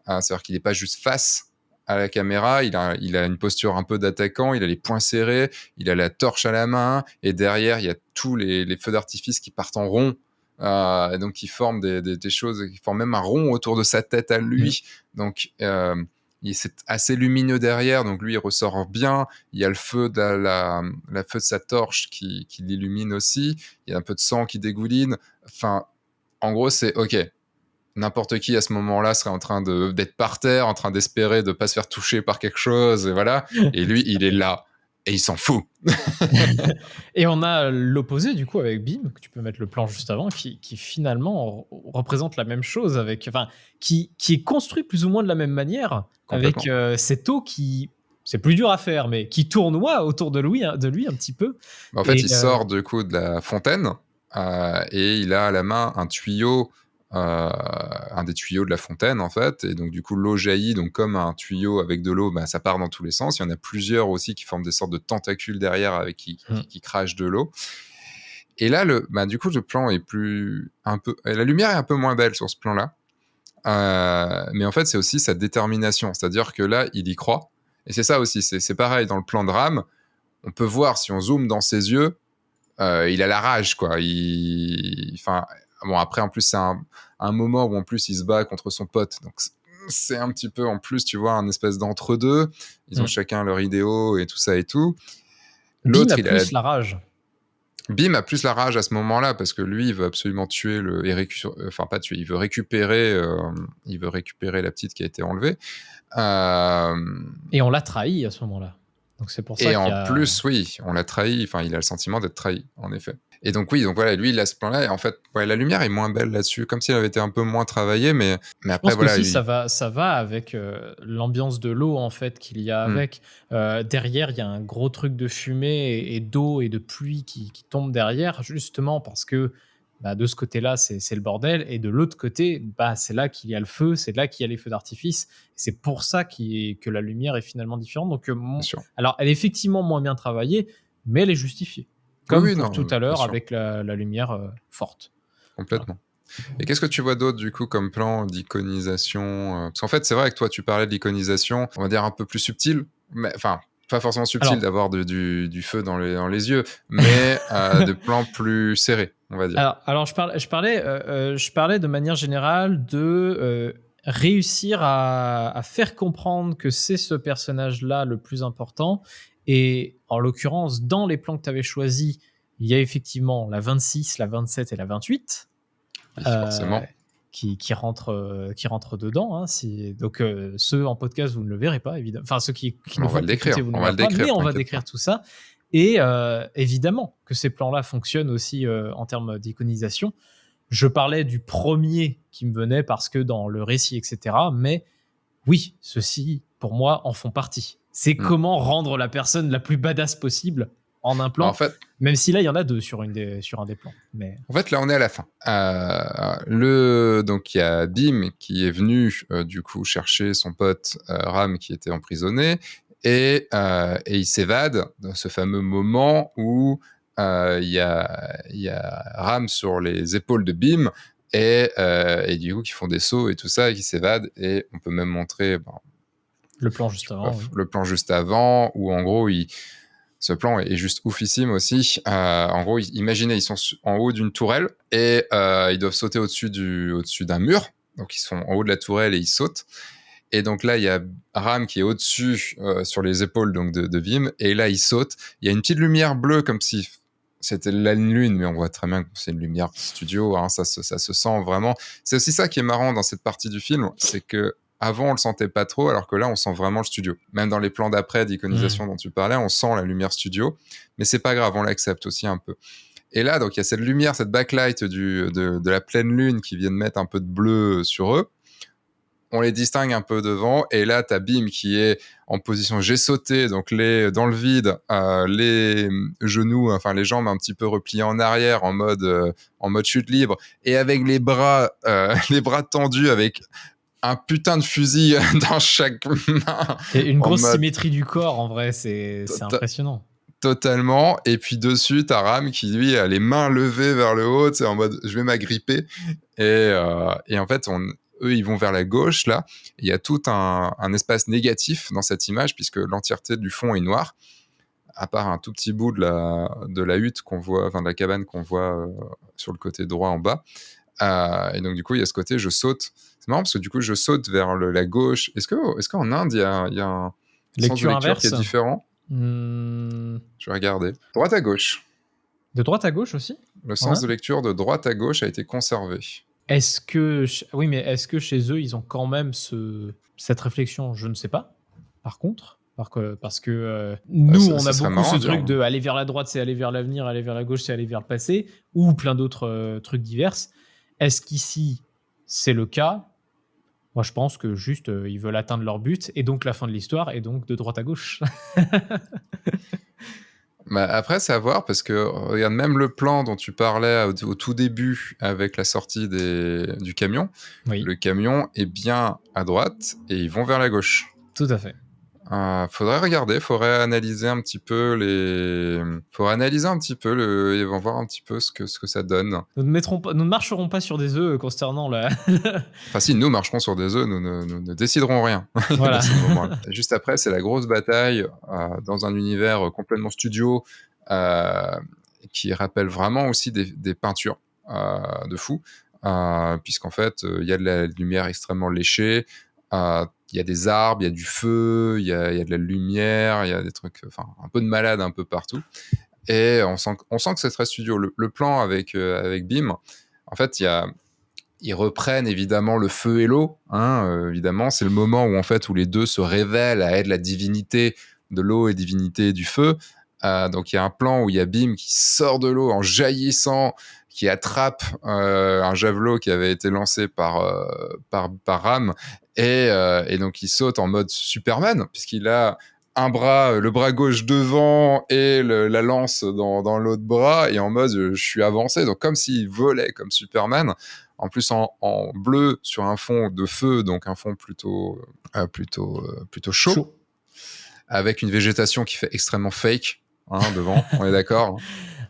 C'est-à-dire qu'il n'est pas juste face à la caméra, il a une posture un peu d'attaquant, il a les poings serrés, il a la torche à la main, et derrière, il y a tous les feux d'artifice qui partent en rond, et donc qui forment des choses, qui forment même un rond autour de sa tête à lui. Donc, c'est assez lumineux derrière, donc lui, il ressort bien. Il y a le feu de la feu de sa torche qui l'illumine aussi. Il y a un peu de sang qui dégouline. Enfin, en gros, c'est OK. N'importe qui à ce moment-là serait en train d'être par terre, en train d'espérer de pas se faire toucher par quelque chose, et voilà. Et lui, il est là et il s'en fout. Et on a l'opposé du coup avec Bim, que tu peux mettre le plan juste avant, qui finalement représente la même chose, qui est construit plus ou moins de la même manière, avec cette eau qui, c'est plus dur à faire, mais qui tournoie autour de lui un petit peu. En fait, il sort du coup de la fontaine, et il a à la main un tuyau, un des tuyaux de la fontaine en fait, et donc du coup l'eau jaillit, donc comme un tuyau avec de l'eau, ça part dans tous les sens. Il y en a plusieurs aussi qui forment des sortes de tentacules derrière, avec qui crachent de l'eau. Et là, du coup, le plan est la lumière est un peu moins belle sur ce plan-là, mais en fait, c'est aussi sa détermination, c'est-à-dire que là, il y croit. Et c'est ça aussi, c'est pareil dans le plan de Ram. On peut voir, si on zoome dans ses yeux, il a la rage, quoi. Bon, après, en plus, c'est un moment où en plus il se bat contre son pote, donc c'est un petit peu en plus, tu vois, un espèce d'entre-deux. Ils ont chacun leur idéaux et tout ça et tout. L'autre, il a plus la rage. Bim a plus la rage à ce moment-là, parce que lui, il veut absolument tuer pas tuer, il veut récupérer la petite qui a été enlevée. Et on l'a trahi à ce moment-là. Donc c'est pour ça plus, oui, on l'a trahi. Enfin, il a le sentiment d'être trahi, en effet. Et donc oui, donc voilà, lui, il a ce plan-là. Et en fait, la lumière est moins belle là-dessus, comme si elle avait été un peu moins travaillée, mais après, pense voilà. Aussi, ça va avec l'ambiance de l'eau en fait qu'il y a avec. Derrière, il y a un gros truc de fumée et d'eau et de pluie qui tombe derrière, justement parce que de ce côté-là, c'est le bordel, et de l'autre côté, c'est là qu'il y a le feu, c'est là qu'il y a les feux d'artifice. C'est pour ça que la lumière est finalement différente. Donc, alors, elle est effectivement moins bien travaillée, mais elle est justifiée. Comme tout à l'heure avec la lumière forte. Complètement. Voilà. Et qu'est-ce que tu vois d'autre, du coup, comme plan d'iconisation? Parce qu'en fait, c'est vrai que toi, tu parlais de l'iconisation, on va dire un peu plus subtile, mais enfin, pas forcément subtil d'avoir du feu dans les yeux, mais de plans plus serrés. on va dire. Alors je parlais de manière générale de réussir à faire comprendre que c'est ce personnage-là le plus important. Et en l'occurrence, dans les plans que tu avais choisis, il y a effectivement la 26, la 27 et la 28 Oui, euh, forcément. qui rentrent dedans. Hein, donc ceux en podcast, vous ne le verrez pas, évidemment. Enfin, ceux qui Mais ne on va vont le qu'écouter, décrire. vous ne On le va verrez le pas. décrire, Mais on va t'inquiète décrire pas. tout ça. Et évidemment que ces plans-là fonctionnent aussi en termes d'iconisation. Je parlais du premier qui me venait parce que dans le récit, etc. Mais oui, ceux-ci, pour moi, en font partie. C'est Hmm. comment rendre la personne la plus badass possible en un plan, En fait, même si là, il y en a deux sur un des plans. Mais... En fait, là, on est à la fin. Donc, il y a Bim qui est venu, du coup, chercher son pote Ram qui était emprisonné. Et il s'évade dans ce fameux moment où il y a Ram sur les épaules de Bim. Et du coup, qui font des sauts et tout ça, et qui s'évadent. Et on peut même montrer le plan juste avant, oui. le plan juste avant, où en gros, ce plan est juste oufissime aussi. En gros, imaginez, ils sont en haut d'une tourelle et ils doivent sauter au-dessus d'un mur. Donc, ils sont en haut de la tourelle et ils sautent. Et donc là, il y a Ram qui est au-dessus sur les épaules donc de Vim. Et là, il saute. Il y a une petite lumière bleue comme si c'était la lune, mais on voit très bien que c'est une lumière studio. Hein, ça se sent vraiment. C'est aussi ça qui est marrant dans cette partie du film, c'est que avant, on le sentait pas trop, alors que là, on sent vraiment le studio. Même dans les plans d'après d'iconisation dont tu parlais, on sent la lumière studio, mais c'est pas grave, on l'accepte aussi un peu. Et là, donc, il y a cette lumière, cette backlight de la pleine lune qui vient de mettre un peu de bleu sur eux. On les distingue un peu devant, et là, t'as Bim qui est en position j'ai sauté, donc dans le vide, les genoux, enfin les jambes un petit peu repliées en arrière, en mode chute libre, et avec les bras tendus, avec un putain de fusil dans chaque main. Et une grosse mode... symétrie du corps, en vrai, c'est impressionnant. Totalement. Et puis dessus, t'as Ram qui, lui, a les mains levées vers le haut, c'est en mode je vais m'agripper. Et en fait, eux, ils vont vers la gauche, là. Il y a tout un espace négatif dans cette image, puisque l'entièreté du fond est noire, à part un tout petit bout de la hutte qu'on voit, enfin de la cabane qu'on voit sur le côté droit en bas. Et donc, du coup, il y a ce côté, je saute. C'est marrant parce que du coup, je saute vers la gauche. Est-ce qu'en Inde, il y a un sens de lecture qui est différent? Je vais regarder. Droite à gauche. De droite à gauche aussi? Le sens de lecture de droite à gauche a été conservé. Oui, mais est-ce que chez eux, ils ont quand même cette réflexion? Je ne sais pas. Par contre, parce que nous, on a beaucoup ce truc de aller vers la droite, c'est aller vers l'avenir, aller vers la gauche, c'est aller vers le passé, ou plein d'autres trucs divers. Est-ce qu'ici, c'est le cas? Moi, je pense que juste, ils veulent atteindre leur but, et donc la fin de l'histoire, et donc de droite à gauche. Après, c'est à voir, parce que regarde, même le plan dont tu parlais au tout début avec la sortie du camion, oui. Le camion est bien à droite et ils vont vers la gauche. Tout à fait. Faudrait regarder, faudrait analyser un petit peu et voir un petit peu ce que ça donne. Nous ne marcherons pas sur des œufs concernant la... Enfin si, nous marcherons sur des œufs, nous ne déciderons rien. Voilà. Dans ce moment-là. Juste après, c'est la grosse bataille dans un univers complètement studio qui rappelle vraiment aussi des peintures de fou, puisqu'en fait, il y a de la lumière extrêmement léchée, il y a des arbres, il y a du feu, il y a de la lumière, il y a des trucs, enfin un peu de malade un peu partout. Et on sent que c'est très studio. Le plan avec Bim, en fait, ils reprennent évidemment le feu et l'eau. Évidemment, c'est le moment où les deux se révèlent à être la divinité de l'eau et divinité du feu. Donc il y a un plan où il y a Bim qui sort de l'eau en jaillissant, qui attrape un javelot qui avait été lancé par Ram, et donc il saute en mode Superman, puisqu'il a le bras gauche devant et la lance dans l'autre bras, et en mode je suis avancé, donc comme s'il volait comme Superman, en plus en bleu sur un fond de feu, donc un fond plutôt chaud, avec une végétation qui fait extrêmement fake devant, on est d'accord?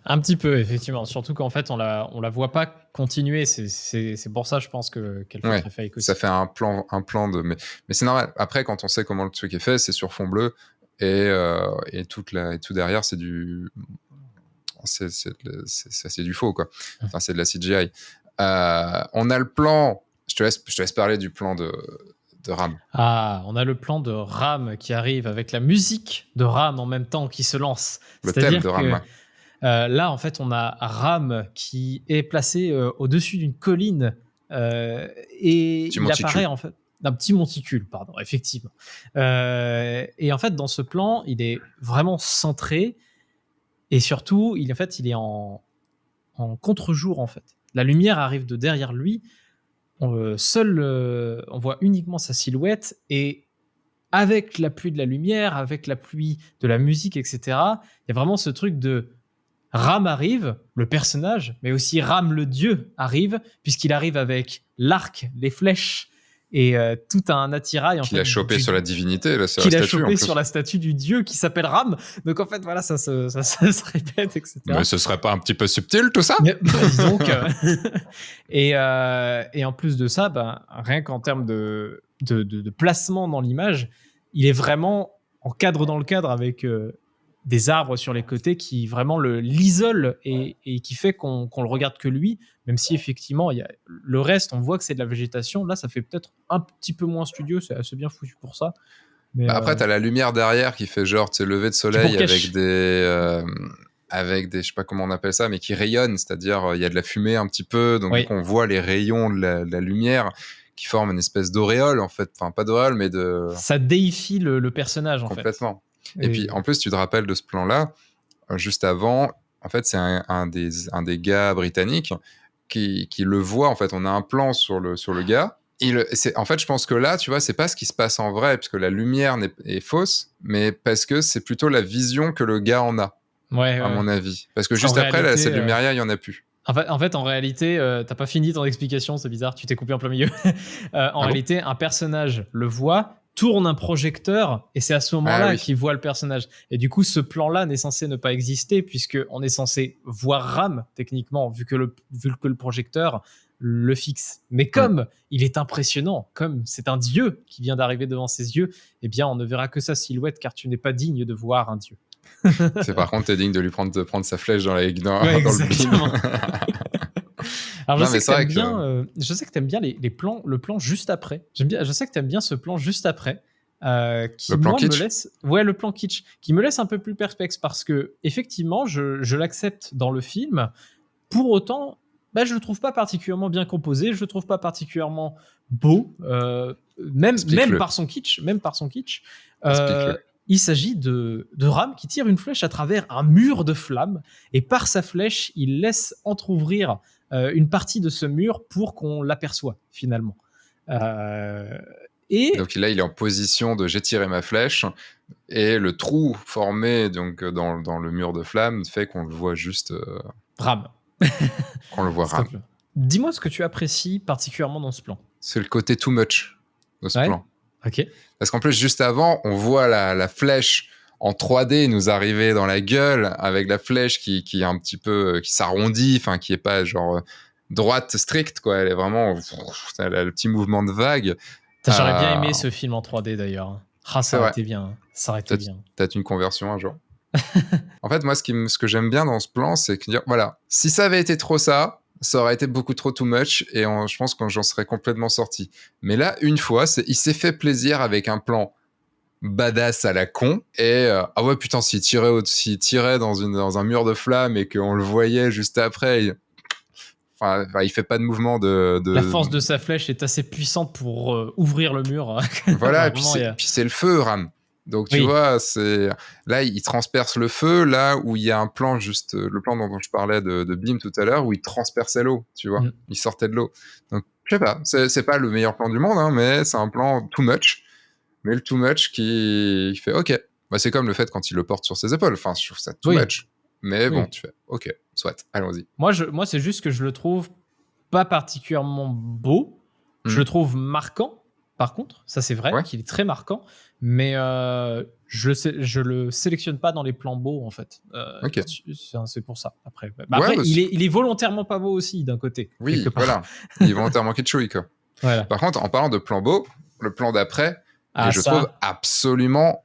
Un petit peu, effectivement. Surtout qu'en fait, on la voit pas continuer. C'est pour ça, je pense, qu'elle fait très fake aussi. Ça fait un plan de... Mais c'est normal. Après, quand on sait comment le truc est fait, c'est sur fond bleu, et tout derrière, c'est ça, c'est du faux, quoi. Enfin, c'est de la CGI. On a le plan. Je te laisse parler du plan de Ram. Ah, on a le plan de Ram qui arrive avec la musique de Ram en même temps qui se lance. Le thème de Ram, que ouais. là, en fait, on a Ram qui est placé au-dessus d'une colline et Petit il monticule. apparaît en fait d'un petit monticule, pardon, effectivement. Et en fait, dans ce plan, il est vraiment centré et surtout, il est en contre-jour en fait. La lumière arrive de derrière lui. On voit uniquement sa silhouette et avec l'appui de la lumière, avec l'appui de la musique, etc., il y a vraiment ce truc de Ram arrive, le personnage, mais aussi Ram le dieu arrive, puisqu'il arrive avec l'arc, les flèches et tout un attirail. Qu'il a chopé sur la divinité, là, sur qu'il la a statue. chopé sur la statue du dieu qui s'appelle Ram. Donc en fait, voilà, ça se répète, etc. Mais ce serait pas un petit peu subtil, tout ça? Dis donc, et en plus de ça, rien qu'en termes de placement dans l'image, il est vraiment en cadre dans le cadre avec des arbres sur les côtés qui vraiment l'isolent et qui fait qu'on le regarde que lui, même si effectivement il y a le reste, on voit que c'est de la végétation. Là, ça fait peut-être un petit peu moins studio, c'est assez bien foutu pour ça. Mais Après, t'as la lumière derrière qui fait genre, tu sais, lever de soleil avec des, je sais pas comment on appelle ça, mais qui rayonnent, c'est-à-dire il y a de la fumée un petit peu, donc Oui. du coup, on voit les rayons de la lumière qui forment une espèce d'auréole, en fait. Enfin, pas d'auréole, mais de... ça déifie le personnage, en fait. Complètement. Et puis, en plus, tu te rappelles de ce plan-là, juste avant, en fait, c'est un des gars britanniques qui le voit, en fait. On a un plan sur le gars. En fait, je pense que là, tu vois, c'est pas ce qui se passe en vrai, parce que la lumière est fausse, mais parce que c'est plutôt la vision que le gars en a, à mon avis. Parce que juste après, là, cette lumière-là, il n'y en a plus. En fait, en réalité, t'as pas fini ton explication, c'est bizarre, tu t'es coupé en plein milieu. Réalité, un personnage le voit, tourne un projecteur, et c'est à ce moment-là qu'il voit le personnage. Et du coup, ce plan-là n'est censé ne pas exister, puisqu'on est censé voir Ram, techniquement, vu que le projecteur le fixe. Mais comme il est impressionnant, comme c'est un dieu qui vient d'arriver devant ses yeux, eh bien, on ne verra que sa silhouette, car tu n'es pas digne de voir un dieu. C'est par contre, t'es digne de lui prendre sa flèche dans le exactement. beam. Alors, je sais que t'aimes bien les plans, le plan juste après. Je sais que t'aimes bien ce plan juste après. Qui, le plan moi, kitsch. le plan kitsch, qui me laisse un peu plus perplexe parce que, effectivement, je l'accepte dans le film. Pour autant, je le trouve pas particulièrement bien composé, je le trouve pas particulièrement beau, même par son kitsch. Il s'agit de Ram qui tire une flèche à travers un mur de flammes et par sa flèche, il laisse entrouvrir une partie de ce mur pour qu'on l'aperçoive finalement. Et donc là, il est en position de j'ai tiré ma flèche et le trou formé donc dans le mur de flammes fait qu'on le voit juste Ram. Qu'on le voit Ram. Dis-moi ce que tu apprécies particulièrement dans ce plan. C'est le côté too much de ce plan. Ok. Parce qu'en plus, juste avant, on voit la flèche en 3D nous arriver dans la gueule avec la flèche qui est un petit peu, qui s'arrondit, enfin, qui est pas genre droite stricte, quoi. Elle est vraiment, elle a le petit mouvement de vague. J'aurais bien aimé ce film en 3D d'ailleurs. Ça aurait été bien. Ça aurait été bien. Peut-être une conversion un jour. En fait, moi, ce que j'aime bien dans ce plan, c'est que, voilà, si ça avait été trop ça aurait été beaucoup trop too much et je pense que j'en serais complètement sorti. Mais là, une fois, il s'est fait plaisir avec un plan badass à la con et ah ouais, putain, s'il tirait dans un mur de flammes et qu'on le voyait juste après, il fait pas de mouvement de... La force de sa flèche est assez puissante pour ouvrir le mur. Voilà, puis c'est le feu, Ram. Donc, tu vois, là, il transperce le feu, là où il y a un plan, juste le plan dont je parlais de Beam tout à l'heure, où il transperçait l'eau, tu vois. Il sortait de l'eau. Donc, je sais pas, c'est pas le meilleur plan du monde, hein, mais c'est un plan too much. Mais le too much qui fait OK. C'est comme le fait quand il le porte sur ses épaules. Enfin, je trouve ça too much. Mais bon, tu fais OK, soit, allons-y. Moi, c'est juste que je le trouve pas particulièrement beau. Je le trouve marquant. Par contre, ça c'est vrai qu'il est très marquant, mais je le sélectionne pas dans les plans beaux en fait. C'est pour ça. Après, il est volontairement pas beau aussi d'un côté. Oui, voilà. Il est volontairement kitschouille quoi. Voilà. Par contre, en parlant de plan beau, le plan d'après, je trouve absolument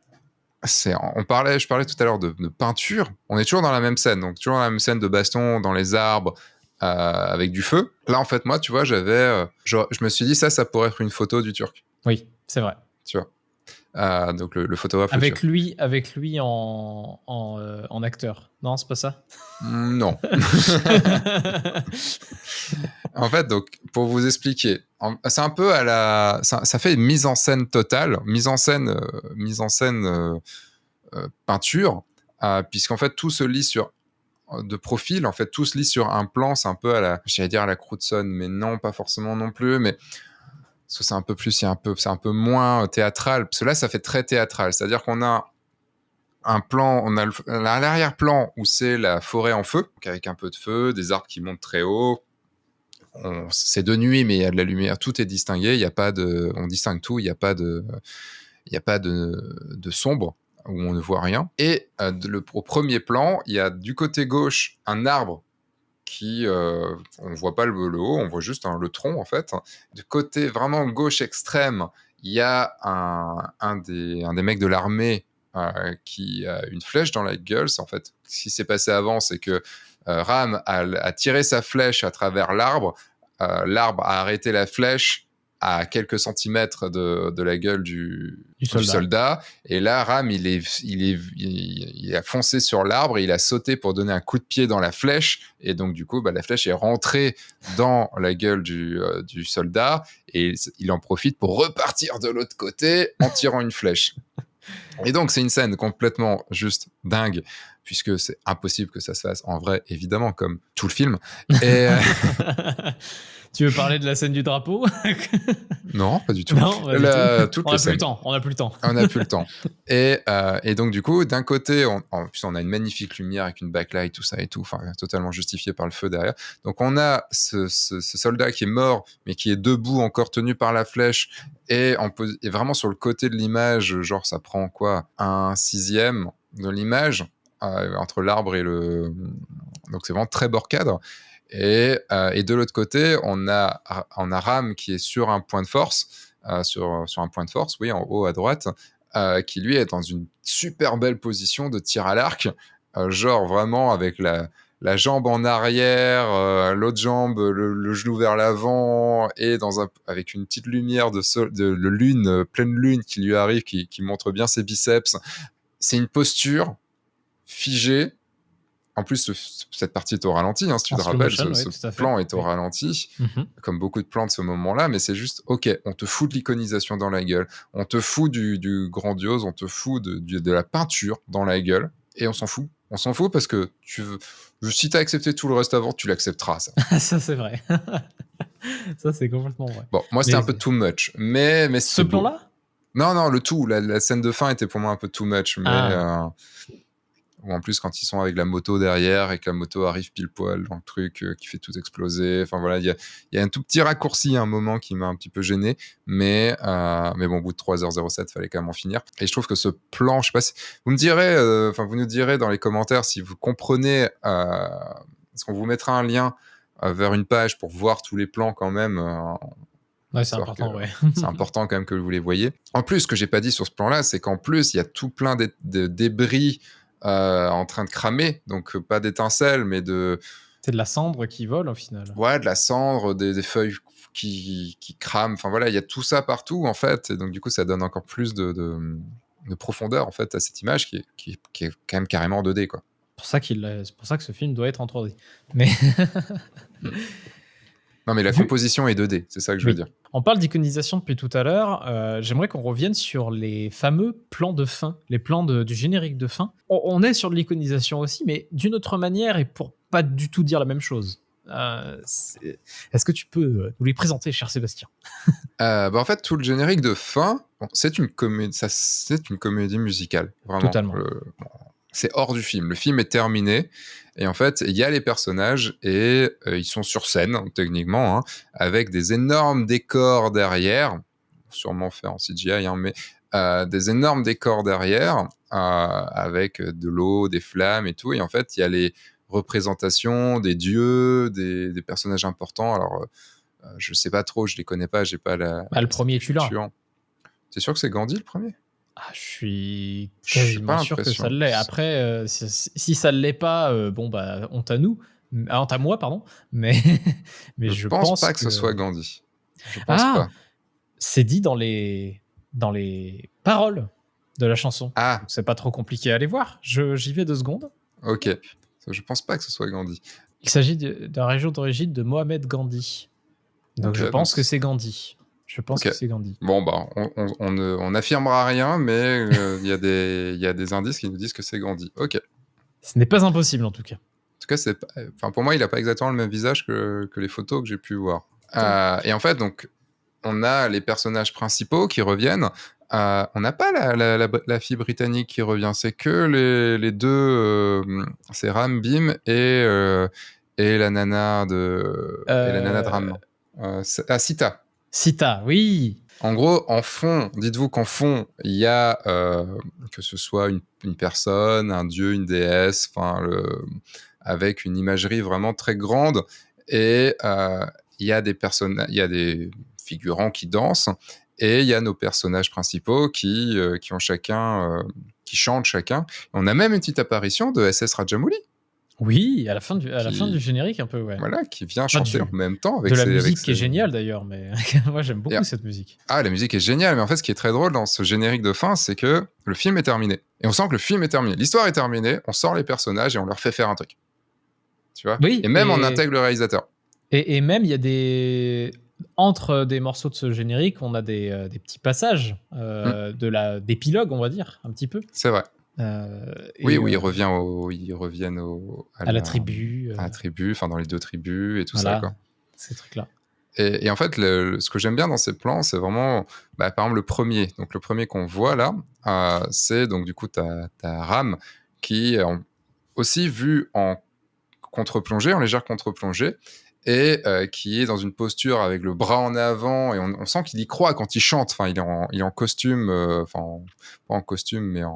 je parlais tout à l'heure de peinture. On est toujours dans la même scène, donc toujours dans la même scène de baston dans les arbres avec du feu. Là, en fait, moi, tu vois, je me suis dit ça pourrait être une photo du Turc, Oui, c'est vrai. tu vois. Donc le photographe. Avec lui en acteur. Non, c'est pas ça. Non. En fait, donc pour vous expliquer, c'est un peu ça fait une mise en scène totale, mise en scène peinture, puisqu'en fait tout se lit de profil, en fait tout se lit sur un plan, c'est un peu j'allais dire à la Crutzen, mais non, pas forcément non plus, mais parce que c'est un peu plus, c'est un peu moins théâtral, parce que là ça fait très théâtral, c'est-à-dire qu'on a un plan, on a l'arrière-plan où c'est la forêt en feu, donc avec un peu de feu, des arbres qui montent très haut. C'est de nuit, mais il y a de la lumière, tout est distingué, on distingue tout, il n'y a pas de sombre où on ne voit rien. Et au premier plan, il y a du côté gauche un arbre qui, on voit pas le haut, on voit juste le tronc en fait. Du côté vraiment gauche extrême, il y a un des mecs de l'armée qui a une flèche dans la gueule. En fait, ce qui s'est passé avant, c'est que Ram a tiré sa flèche à travers l'arbre. L'arbre a arrêté la flèche à quelques centimètres de la gueule du soldat. Et là, Ram, il a foncé sur l'arbre et il a sauté pour donner un coup de pied dans la flèche. Et donc, du coup, la flèche est rentrée dans la gueule du soldat et il en profite pour repartir de l'autre côté en tirant une flèche. Et donc, c'est une scène complètement juste dingue, puisque c'est impossible que ça se fasse en vrai, évidemment, comme tout le film. Et tu veux parler de la scène du drapeau? Non, pas du tout. Non, on n'a plus le temps. On n'a plus le temps. Et donc, du coup, d'un côté, en plus, on a une magnifique lumière avec une backlight, tout ça et tout, enfin, totalement justifié par le feu derrière. Donc, on a ce soldat qui est mort, mais qui est debout, encore tenu par la flèche, et vraiment sur le côté de l'image, genre, ça prend quoi? 1/6 de l'image, entre l'arbre et le. Donc, c'est vraiment très bord cadre. Et de l'autre côté, on a Ram qui est sur un point de force, sur un point de force, oui, en haut à droite, qui lui est dans une super belle position de tir à l'arc, genre vraiment avec la jambe en arrière, l'autre jambe, le genou vers l'avant, et avec une petite lumière de lune, pleine lune qui lui arrive, qui montre bien ses biceps. C'est une posture figée. En plus, cette partie est au ralenti, si tu te rappelles, ce plan est au ralenti, comme beaucoup de plans de ce moment-là, mais c'est juste, ok, on te fout de l'iconisation dans la gueule, on te fout du grandiose, on te fout de la peinture dans la gueule, et on s'en fout. On s'en fout parce que si t'as accepté tout le reste avant, tu l'accepteras, ça. Ça, c'est vrai. Ça, c'est complètement vrai. Bon, moi, c'était un peu too much, mais ce plan-là? Non, le tout. La scène de fin était pour moi un peu too much, mais... ou en plus quand ils sont avec la moto derrière et que la moto arrive pile poil dans le truc qui fait tout exploser. Enfin voilà, il y a un tout petit raccourci à un moment qui m'a un petit peu gêné, mais bon, au bout de 3h07, fallait quand même en finir. Et je trouve que ce plan, je sais pas si vous me direz, vous nous direz dans les commentaires si vous comprenez, parce qu'on vous mettra un lien vers une page pour voir tous les plans quand même. Ouais, c'est important, ouais. C'est important quand même que vous les voyez. En plus, ce que j'ai pas dit sur ce plan-là, c'est qu'en plus, il y a tout plein de débris en train de cramer, donc pas d'étincelles, mais c'est de la cendre qui vole au final. Ouais, de la cendre, des feuilles qui crament, enfin voilà, il y a tout ça partout en fait, et donc du coup ça donne encore plus de profondeur en fait à cette image qui est quand même carrément en 2D, quoi. C'est pour ça que ce film doit être en 3D. Mais non, mais la composition est 2D, c'est ça que je veux dire. On parle d'iconisation depuis tout à l'heure. J'aimerais qu'on revienne sur les fameux plans de fin, les plans du générique de fin. On est sur de l'iconisation aussi, mais d'une autre manière et pour pas du tout dire la même chose. Est-ce que tu peux nous les présenter, cher Sébastien? En fait, tout le générique de fin, c'est une comédie musicale, vraiment. Totalement. C'est hors du film. Le film est terminé. Et en fait, il y a les personnages et ils sont sur scène, techniquement, avec des énormes décors derrière, sûrement fait en CGI, mais des énormes décors derrière, avec de l'eau, des flammes et tout. Et en fait, il y a les représentations des dieux, des personnages importants. Alors, je sais pas trop, je les connais pas, j'ai pas le premier, tu l'as. T'es sûr que c'est Gandhi, le premier? Ah, je suis J'ai pas quasiment sûr que ça l'impression. l'est. Après, si ça ne l'est pas, bon, bah, honte à nous, honte à moi, pardon, mais mais Je je pense pense pas que ce que soit Gandhi. Je pense ah! pas. C'est dit dans les paroles de la chanson, donc Ah, c'est pas trop compliqué à aller voir. J'y vais 2 secondes. OK. Hop. Je pense pas que ce soit Gandhi. Il s'agit d'un région d'origine de Mohamed Gandhi, donc OK, je donc pense que c'est Gandhi. Je pense OK. que c'est Gandhi. Bon, bah, on n'affirmera rien, mais il y a des indices qui nous disent que c'est Gandhi. OK. Ce n'est pas impossible en tout cas. En tout cas, c'est pas enfin, pour moi, il a pas exactement le même visage que les photos que j'ai pu voir. Et en fait, donc, on a les personnages principaux qui reviennent. On n'a pas la fille britannique qui revient. C'est que les deux. C'est Ram Bim et la nana de Ram. Sita. Sita, oui! En gros, en fond, dites-vous qu'en fond, il y a que ce soit une personne, un dieu, une déesse, avec une imagerie vraiment très grande. Et il y a il y a des figurants qui dansent. Et il y a nos personnages principaux qui ont qui chantent chacun. On a même une petite apparition de SS Rajamouli Oui, à la fin du qui, générique un peu, ouais. voilà, qui vient Enfin chanter en même temps de la avec musique qui est ses... géniale d'ailleurs, mais moi j'aime Et beaucoup cette musique. ah, la musique est géniale, mais en fait, ce qui est très drôle dans ce générique de fin, c'est que le film est terminé. Et on sent que le film est terminé. L'histoire est terminée, on sort les personnages et on leur fait faire un truc. Tu vois? Et Oui même on intègre le réalisateur. et même il y a entre des morceaux de ce générique, on a des petits passages, Mm, d'épilogue, on va dire, un petit peu, c'est vrai. Oui, et où ils reviennent à la tribu, à la tribu, enfin dans les deux tribus et tout ça, voilà, quoi. ces trucs-là. Et en fait, ce que j'aime bien dans ces plans, c'est vraiment, bah, par exemple, le premier. Donc, le premier qu'on voit là, c'est donc du coup, t'as Ram qui est aussi vu en contre-plongée, en légère contre-plongée, et qui est dans une posture avec le bras en avant, et on sent qu'il y croit quand il chante. Enfin, il est en costume, pas en costume, mais Un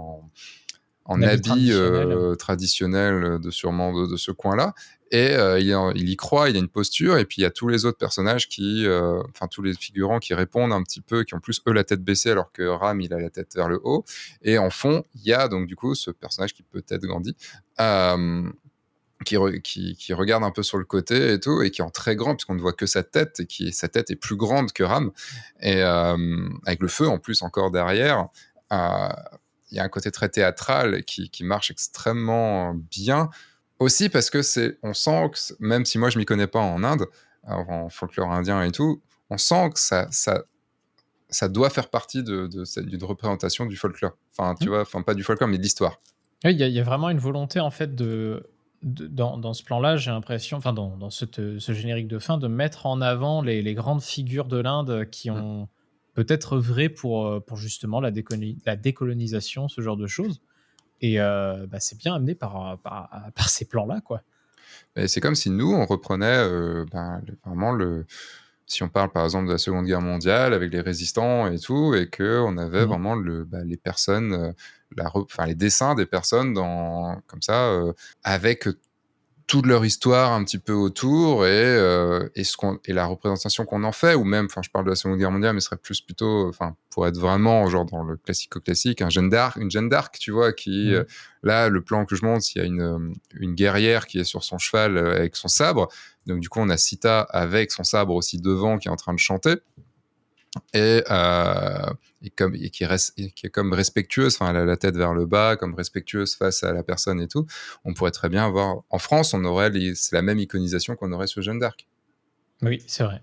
en habit habit traditionnel. traditionnel de sûrement de ce coin-là. Et il y croit, il a une posture, et puis il y a tous les autres personnages enfin tous les figurants qui répondent un petit peu, qui ont plus eux la tête baissée, alors que Ram il a la tête vers le haut. Et en fond, il y a donc du coup ce personnage qui peut être Gandhi, qui regarde un peu sur le côté et tout, et qui est en très grand, puisqu'on ne voit que sa tête, et sa tête est plus grande que Ram, et avec le feu en plus encore derrière. Euh, il y a un côté très théâtral qui marche extrêmement bien. Aussi parce que on sent que, même si moi je m'y connais pas en Inde, en folklore indien et tout, on sent que ça doit faire partie d'une représentation du folklore. Enfin, tu Mmh. vois, enfin pas du folklore, mais de l'histoire. Oui, il y a vraiment une volonté en fait dans ce plan-là, j'ai l'impression, enfin dans ce générique de fin, de mettre en avant les grandes figures de l'Inde qui Mm. ont peut-être œuvré pour justement la décolonisation, ce genre de choses. Et bah, c'est bien amené par ces plans-là, quoi. Et c'est comme si nous, on reprenait ben, vraiment si on parle par exemple de la Seconde Guerre mondiale avec les résistants et tout, et que on avait Mmh. vraiment les personnes, enfin les dessins des personnes comme ça, avec toute leur histoire un petit peu autour, et la représentation qu'on en fait, ou même, enfin je parle de la Seconde Guerre mondiale, mais ce serait plus plutôt, enfin pour être vraiment genre dans le classico-classique, une Jeanne d'Arc, tu vois, Mmh. là le plan que je montre, il y a une guerrière qui est sur son cheval avec son sabre, donc du coup on a Sita avec son sabre aussi devant qui est en train de chanter, et, qui est comme respectueuse, enfin elle a la tête vers le bas, comme respectueuse face à la personne et tout. On pourrait très bien avoir, en France, c'est la même iconisation qu'on aurait sur Jeanne d'Arc. Oui, c'est vrai.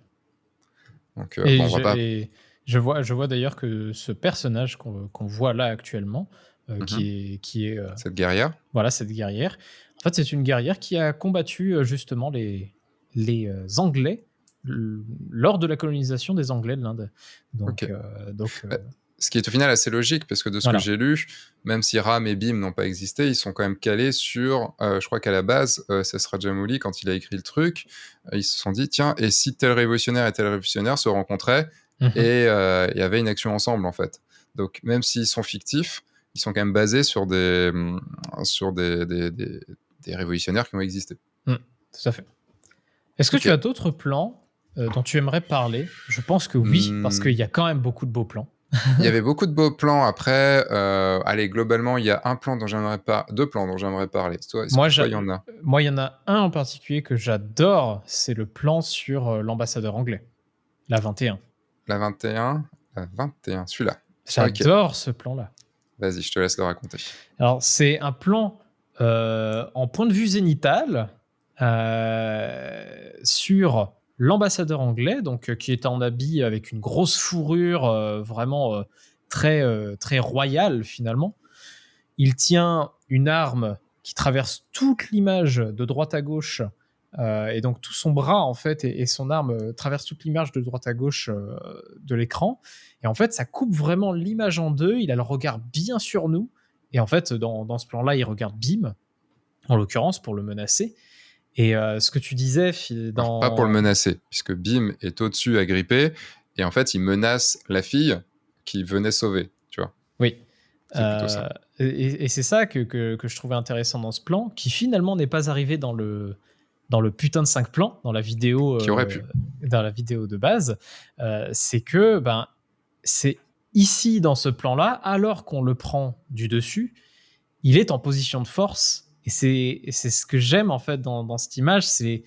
Donc bon, Et on va pas. je vois d'ailleurs que ce personnage qu'on voit là actuellement, Mhm. qui est, Cette guerrière. voilà, cette guerrière. En fait, c'est une guerrière qui a combattu, justement Anglais lors de la colonisation des Anglais de l'Inde. Ok. Donc, Bah, ce qui est au final assez logique, parce que de ce que voilà. j'ai lu, même si Ram et Bim n'ont pas existé, ils sont quand même calés sur. Je crois qu'à la base, c'est Rajamouli, quand il a écrit le truc, ils se sont dit tiens, et si tel révolutionnaire et tel révolutionnaire se rencontraient, Mmh. et il y avait une action ensemble, en fait. Donc même s'ils sont fictifs, ils sont quand même basés sur des révolutionnaires qui ont existé. Mmh. Tout à fait. Est-ce que Ok. tu as d'autres plans, dont tu aimerais parler? Je pense que oui, parce qu'il Hmm, y a quand même beaucoup de beaux plans. Il y avait beaucoup de beaux plans. Après, allez, globalement, il y a deux plans dont j'aimerais parler. Est-ce Moi, que toi, il y en a? moi, il y en a un en particulier que j'adore, c'est le plan sur l'ambassadeur anglais, la 21. La 21? La 21, celui-là. Ok, J'adore ce plan-là. vas-y, je te laisse le raconter. Alors, c'est un plan en point de vue zénital sur l'ambassadeur anglais, donc qui est en habit avec une grosse fourrure, vraiment très royale finalement. Il tient une arme qui traverse toute l'image de droite à gauche, et donc tout son bras en fait et son arme traverse toute l'image de droite à gauche de l'écran. Et en fait, ça coupe vraiment l'image en deux. Il a le regard bien sur nous. Et en fait, dans ce plan-là, il regarde Bim, en l'occurrence, pour le menacer. Et ce que tu disais Alors, pas pour le dans... menacer, puisque Bim est au-dessus, agrippé, et en fait, il menace la fille qui venait sauver, tu vois. Oui. C'est plutôt ça. Et c'est ça que je trouvais intéressant dans ce plan, qui finalement n'est pas arrivé dans le putain de 5 plans, dans la vidéo, Qui aurait pu. de base. C'est que c'est ici, dans ce plan-là, alors qu'on le prend du dessus, il est en position de force. Et c'est ce que j'aime en fait dans cette image, c'est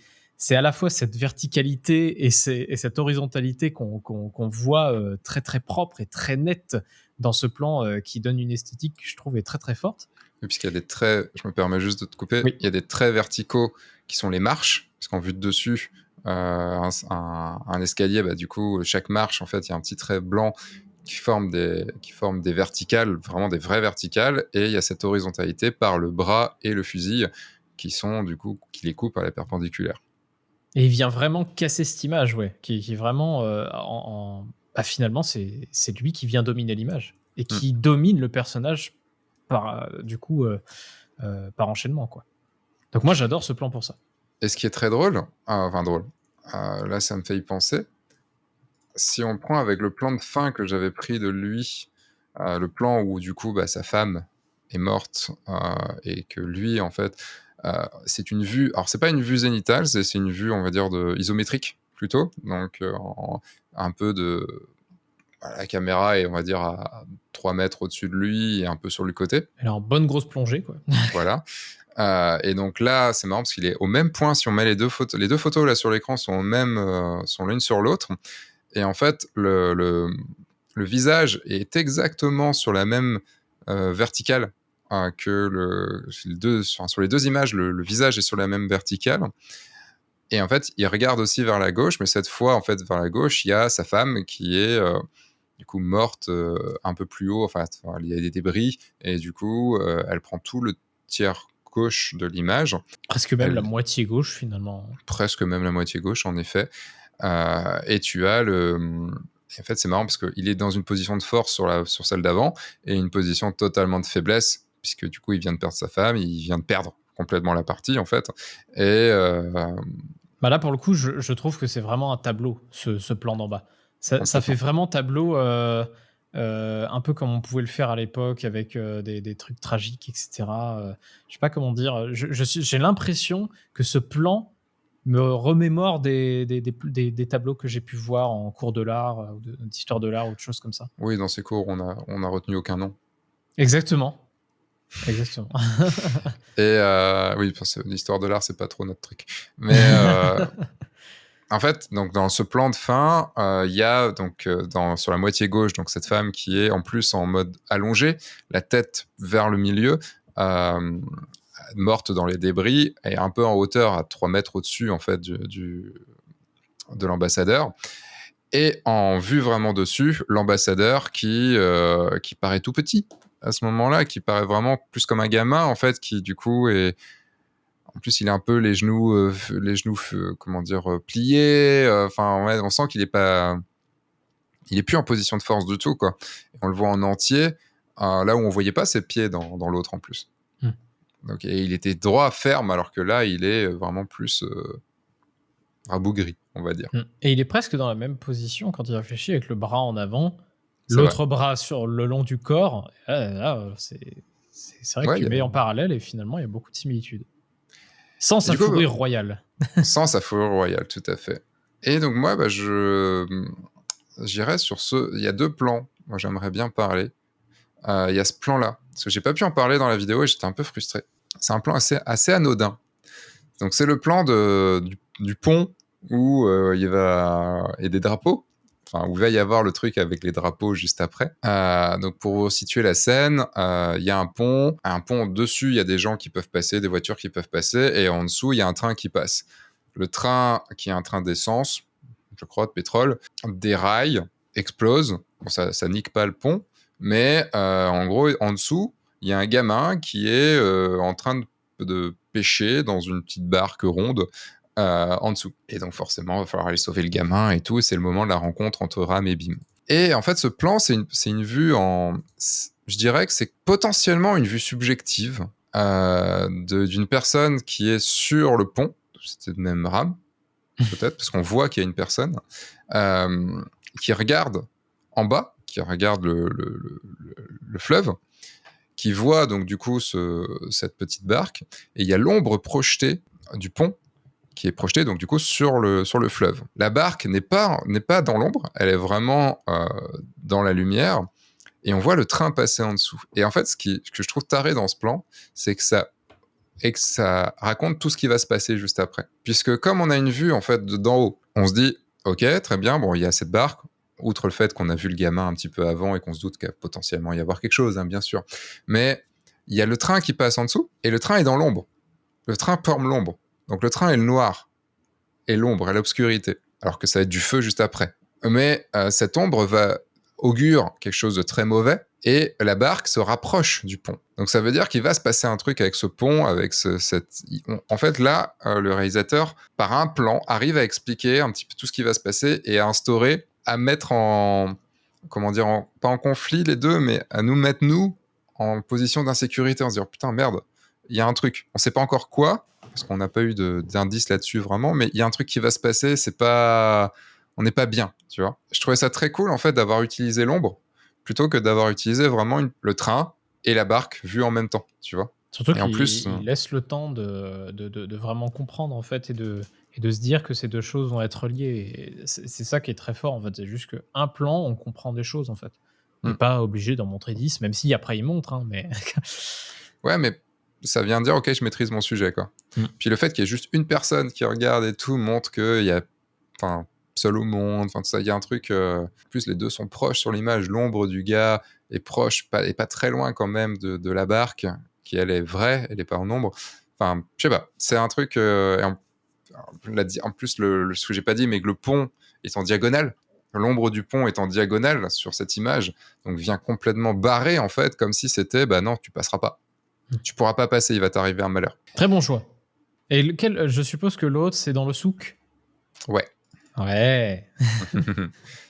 à la fois cette verticalité et cette horizontalité qu'on voit très très propre et très nette dans ce plan, qui donne une esthétique que je trouve est très très forte. Oui, puisqu'il y a des traits, je me permets juste de te couper, Oui. il y a des traits verticaux qui sont les marches, parce qu'en vue de dessus, un escalier, du coup, chaque marche, en fait, il y a un petit trait blanc qui forme des verticales, vraiment des vraies verticales, et il y a cette horizontalité par le bras et le fusil qui sont, du coup, qui les coupent à la perpendiculaire. Et il vient vraiment casser cette image, ouais, qui est vraiment finalement, c'est lui qui vient dominer l'image et qui domine le personnage par, du coup, par enchaînement, quoi. Donc moi, j'adore ce plan pour ça. Et ce qui est très drôle, là, ça me fait y penser. Si on prend avec le plan de fin que j'avais pris de lui, le plan où du coup sa femme est morte et que lui en fait c'est une vue, alors c'est pas une vue zénitale, c'est une vue on va dire isométrique plutôt, donc un peu de la caméra est on va dire à 3 mètres au-dessus de lui et un peu sur le côté. Elle est en bonne grosse plongée, quoi. Voilà. Et donc là, c'est marrant parce qu'il est au même point. Si on met les deux photos là sur l'écran sont sont l'une sur l'autre. Et en fait, le visage est exactement sur la même verticale que sur les deux images, le visage est sur la même verticale. Et en fait, il regarde aussi vers la gauche, mais cette fois, en fait, vers la gauche, il y a sa femme qui est du coup morte un peu plus haut. Enfin, il y a des débris et du coup, elle prend tout le tiers gauche de l'image. Presque même la moitié gauche, finalement. Presque même la moitié gauche, en effet. Et tu as en fait, c'est marrant parce qu'il est dans une position de force sur celle d'avant et une position totalement de faiblesse, puisque du coup, il vient de perdre sa femme, il vient de perdre complètement la partie, en fait. Et Là, pour le coup, je trouve que c'est vraiment un tableau, ce plan d'en bas. Ça fait vraiment tableau, un peu comme on pouvait le faire à l'époque avec des trucs tragiques, etc. Je sais pas comment dire. J'ai l'impression que ce plan me remémore des tableaux que j'ai pu voir en cours de l'art, ou d'histoire de l'art, ou de choses comme ça. oui, dans ces cours, on a retenu aucun nom. Exactement. Exactement. Et oui, parce que l'histoire de l'art, c'est pas trop notre truc. Mais en fait, donc dans ce plan de fin, il y a donc sur la moitié gauche, donc cette femme qui est en plus en mode allongé, la tête vers le milieu, morte dans les débris, et un peu en hauteur, à 3 mètres au-dessus en fait de l'ambassadeur. Et en vue vraiment dessus, l'ambassadeur qui paraît tout petit à ce moment-là, qui paraît vraiment plus comme un gamin en fait, qui du coup est en plus, il a un peu les genoux comment dire, pliés. Enfin, ouais, on sent qu'il est pas, il est plus en position de force du tout, quoi. Et on le voit en entier, là où on voyait pas ses pieds dans l'autre en plus. Donc, et il était droit, ferme, alors que là, il est vraiment plus rabougri, on va dire. Et il est presque dans la même position quand il réfléchit, avec le bras en avant, C'est l'autre vrai. bras sur le long du corps. Là, c'est vrai Ouais, que tu mets en parallèle et finalement, il y a beaucoup de similitudes. Sans sa du coup, fourrure royale. sans sa fourrure royale, tout à fait. Et donc moi, j'irais sur il y a deux plans moi j'aimerais bien parler. Il y a ce plan-là, parce que j'ai pas pu en parler dans la vidéo et j'étais un peu frustré. C'est un plan assez anodin. Donc c'est le plan du pont où il va et des drapeaux, enfin où il va y avoir le truc avec les drapeaux juste après. Donc pour situer la scène, il y a un pont dessus, il y a des gens qui peuvent passer, des voitures qui peuvent passer, et en dessous il y a un train qui passe. Le train, qui est un train d'essence, je crois, de pétrole, déraille, explose. Bon, ça nique pas le pont, mais en gros, en dessous, il y a un gamin qui est en train de pêcher dans une petite barque ronde en dessous. Et donc forcément, il va falloir aller sauver le gamin et tout. C'est le moment de la rencontre entre Ram et Bim. Et en fait, ce plan, c'est une vue je dirais que c'est potentiellement une vue subjective d'une personne qui est sur le pont. C'était même Ram, peut-être, parce qu'on voit qu'il y a une personne qui regarde en bas, qui regarde le fleuve, qui voit donc du coup cette petite barque, et il y a l'ombre projetée du pont qui est projetée donc du coup sur le fleuve. La barque n'est pas dans l'ombre, elle est vraiment dans la lumière, et on voit le train passer en dessous. Et en fait, ce que je trouve taré dans ce plan, c'est que ça raconte tout ce qui va se passer juste après. Puisque comme on a une vue en fait d'en haut, on se dit ok, très bien, bon, il y a cette barque, outre le fait qu'on a vu le gamin un petit peu avant et qu'on se doute qu'il va potentiellement y avoir quelque chose, hein, bien sûr. Mais il y a le train qui passe en dessous, et le train est dans l'ombre. Le train forme l'ombre. Donc le train est le noir, et l'ombre, et l'obscurité, alors que ça va être du feu juste après. Mais cette ombre augure quelque chose de très mauvais, et la barque se rapproche du pont. Donc ça veut dire qu'il va se passer un truc avec ce pont, avec En fait, là, le réalisateur, par un plan, arrive à expliquer un petit peu tout ce qui va se passer et à instaurer, à mettre comment dire, pas en conflit les deux, mais à nous mettre, nous, en position d'insécurité, en se disant, putain, merde, il y a un truc. On sait pas encore quoi, parce qu'on n'a pas eu d'indice là-dessus vraiment, mais il y a un truc qui va se passer, on n'est pas bien, tu vois. Je trouvais ça très cool, en fait, d'avoir utilisé l'ombre, plutôt que d'avoir utilisé vraiment le train et la barque vus en même temps, tu vois. Surtout Et en qu'il plus, il laisse le temps de vraiment comprendre, en fait, et de se dire que ces 2 choses vont être liées, et c'est ça qui est très fort, en fait. C'est juste qu'un plan, on comprend des choses, en fait. On n'est pas obligé d'en montrer 10, même si après il montre, hein, mais ouais, mais ça vient dire, ok, je maîtrise mon sujet, quoi. Puis le fait qu'il y ait juste une personne qui regarde et tout montre qu'il y a, enfin, seul au monde, enfin, tout ça, il y a un truc, en plus les deux sont proches sur l'image, l'ombre du gars est proche, et pas très loin quand même de la barque, qui elle est vraie, elle est pas en ombre. Enfin, je sais pas, c'est un truc, en plus, ce que j'ai pas dit, mais que le pont est en diagonale, l'ombre du pont est en diagonale sur cette image, donc vient complètement barrer, en fait, comme si c'était, bah non, tu passeras pas. Tu pourras pas passer, il va t'arriver un malheur. très bon choix. Et lequel, je suppose que l'autre, c'est dans le souk? Ouais. Ouais.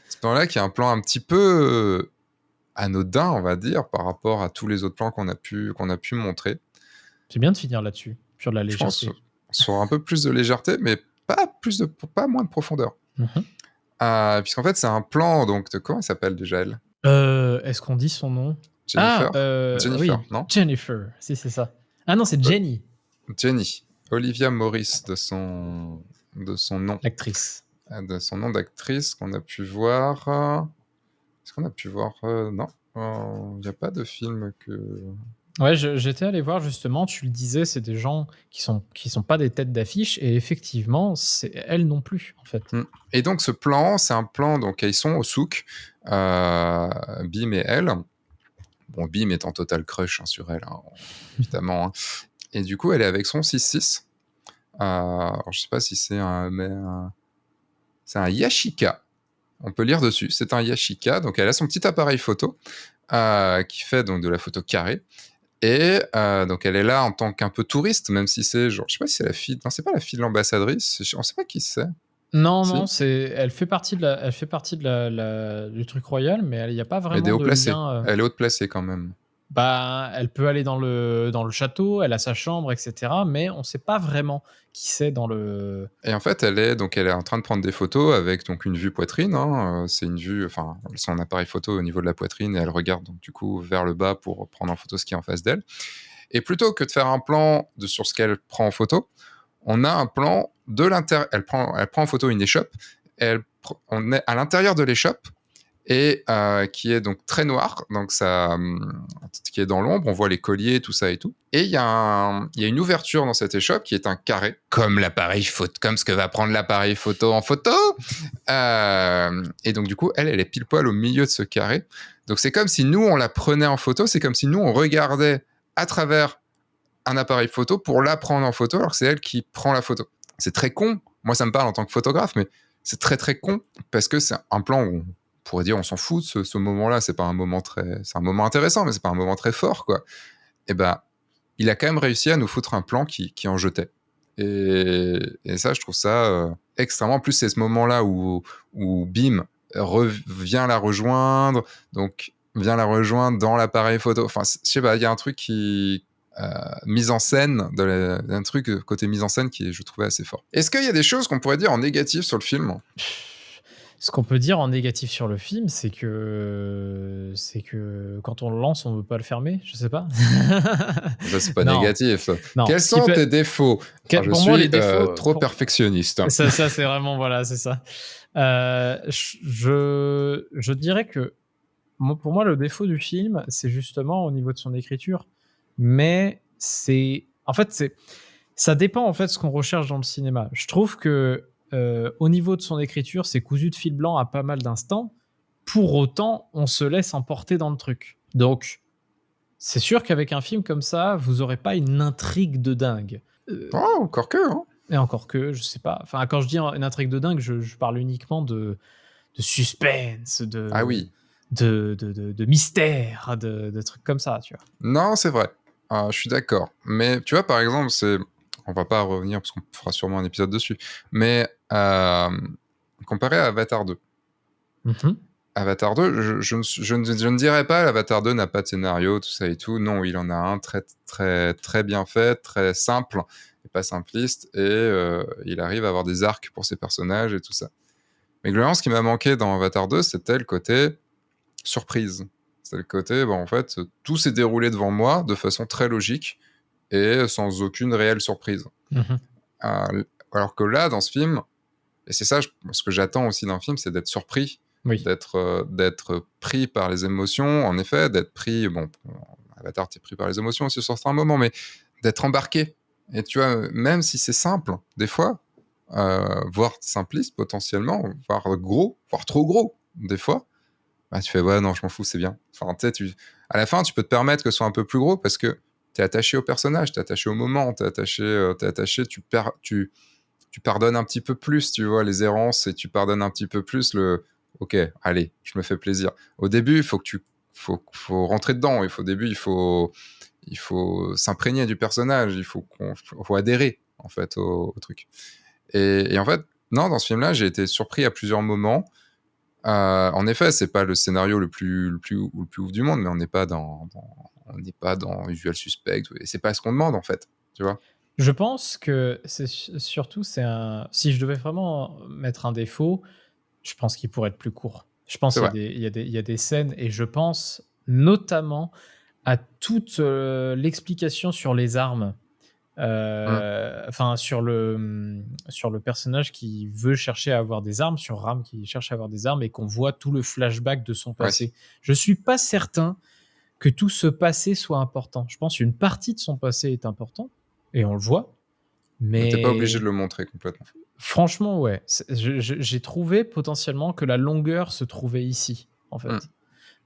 Ce plan-là, qui est un plan un petit peu anodin, on va dire, par rapport à tous les autres plans qu'on a pu montrer. C'est bien de finir là-dessus, sur de la Je pense légèreté. sur un peu plus de légèreté, mais pas moins de profondeur. Puisqu'en fait, c'est un plan, donc, de comment elle s'appelle déjà, elle? Est-ce qu'on dit son nom? Jennifer? Oui, Jennifer, non? Jennifer, si, c'est ça. Ah non, c'est Jenny, Jenny. Olivia Morris, de son nom. l'actrice. De son nom d'actrice qu'on a pu voir. Est-ce qu'on a pu voir non. Il n'y a pas de film que... Ouais, j'étais allé voir justement, tu le disais, c'est des gens qui sont pas des têtes d'affiche, et effectivement, c'est elles non plus, en fait. Et donc ce plan, c'est un plan, donc ils sont au souk, Bim et elle. Bon, Bim est en total crush, hein, sur elle, hein, évidemment. Hein. Et du coup, elle est avec son 6-6. Alors, je sais pas si c'est c'est un Yashica. On peut lire dessus. C'est un Yashica. Donc, elle a son petit appareil photo qui fait donc de la photo carrée. Et donc, elle est là en tant qu'un peu touriste, même si c'est genre, je sais pas si c'est la fille. Non, c'est pas la fille de l'ambassadrice. On sait pas qui c'est. Non, Si. non, elle fait partie de du truc royal, mais il y a pas Elle est vraiment haut de placée. lien. Elle est haute placée quand même. Bah, elle peut aller dans le château, elle a sa chambre, et cetera, mais on sait pas vraiment qui c'est dans le... Et en fait, elle est en train de prendre des photos avec donc une vue poitrine. Hein, c'est une vue, enfin, son appareil photo au niveau de la poitrine, et elle regarde donc du coup vers le bas pour prendre en photo ce qui est en face d'elle. Et plutôt que de faire un plan sur ce qu'elle prend en photo, on a un plan de l'intérieur. Elle prend en photo une échoppe. On est à l'intérieur de l'échoppe, et qui est donc très noir, donc ça, qui est dans l'ombre, on voit les colliers, tout ça et tout. Et il y a une ouverture dans cette échoppe qui est un carré, comme l'appareil photo, comme ce que va prendre l'appareil photo en photo. Et donc du coup, elle est pile poil au milieu de ce carré. Donc c'est comme si nous, on la prenait en photo, c'est comme si nous, on regardait à travers un appareil photo pour la prendre en photo, alors que c'est elle qui prend la photo. C'est très con. Moi, ça me parle en tant que photographe, mais c'est très très con parce que c'est un plan où on pourrait dire on s'en fout de ce moment-là. C'est un moment intéressant, mais c'est pas un moment très fort, quoi. Et ben, il a quand même réussi à nous foutre un plan qui en jetait. Et ça, je trouve ça extrêmement. En plus, c'est ce moment-là où Bim vient la rejoindre, donc vient la rejoindre dans l'appareil photo. Enfin, je sais pas, il y a un truc qui mise en scène, un truc côté mise en scène qui je trouvais assez fort. Est-ce qu'il y a des choses qu'on pourrait dire en négatif sur le film ? Ce qu'on peut dire en négatif sur le film, c'est que quand on le lance, on ne veut pas le fermer. Je sais pas. Ça, c'est pas Non, négatif. non. Quels sont tes défauts ? Je Pour moi, les suis défauts, trop perfectionniste. Ça, c'est vraiment, voilà, c'est ça. Je dirais que pour moi, le défaut du film, c'est justement au niveau de son écriture. Mais en fait, ça dépend en fait de ce qu'on recherche dans le cinéma. Je trouve que au niveau de son écriture, c'est cousu de fil blanc à pas mal d'instants. Pour autant, on se laisse emporter dans le truc. Donc, c'est sûr qu'avec un film comme ça, vous aurez pas une intrigue de dingue. Oh, encore que, hein. Et encore que, je sais pas. Enfin, quand je dis une intrigue de dingue, je parle uniquement de suspense, Ah oui. de mystère, de trucs comme ça, tu vois. Non, c'est vrai. Je suis d'accord. Mais tu vois, par exemple, on va pas revenir parce qu'on fera sûrement un épisode dessus. Mais comparé à Avatar 2. Mhm. Avatar 2, je ne dirais pas l'Avatar 2 n'a pas de scénario, tout ça et tout. Non, il en a un très, très, très bien fait, très simple et pas simpliste. Et il arrive à avoir des arcs pour ses personnages et tout ça. Mais globalement, ce qui m'a manqué dans Avatar 2, c'était le côté surprise. C'est le côté, en fait, tout s'est déroulé devant moi de façon très logique et sans aucune réelle surprise. Mhm. Alors que là, dans ce film, et c'est ça, ce que j'attends aussi d'un film, c'est d'être surpris, Oui. d'être pris par les émotions, en effet, d'être pris, Avatar, t'es pris par les émotions aussi sur certains moments, mais d'être embarqué. Et tu vois, même si c'est simple, des fois, voire simpliste potentiellement, voire gros, voire trop gros, des fois, tu fais ouais, non, je m'en fous, c'est bien. Enfin, à la fin, tu peux te permettre que ce soit un peu plus gros parce que t'es attaché au personnage, t'es attaché au moment, t'es attaché, tu pardonnes un petit peu plus, tu vois, les errances et tu pardonnes un petit peu plus ok, allez, je me fais plaisir. Au début, il faut faut rentrer dedans. Au début, il faut s'imprégner du personnage, faut adhérer en fait au truc. Et en fait, non, dans ce film-là, j'ai été surpris à plusieurs moments. En effet, c'est pas le scénario le plus ouf du monde, mais on n'est pas dans Usual Suspect. Et c'est pas ce qu'on demande en fait, tu vois. Je pense que surtout, si je devais vraiment mettre un défaut, je pense qu'il pourrait être plus court. Je pense C'est qu'il vrai. il y a des scènes, et je pense notamment à toute l'explication sur les armes. Enfin, sur le personnage qui veut chercher à avoir des armes, sur Ram qui cherche à avoir des armes, et qu'on voit tout le flashback de son Ouais. passé. Je suis pas certain que tout ce passé soit important. Je pense qu'une partie de son passé est important, et on le voit. Mais t'es pas obligé Mais de le montrer complètement. franchement, ouais. J'ai trouvé potentiellement que la longueur se trouvait ici, en fait. Mm.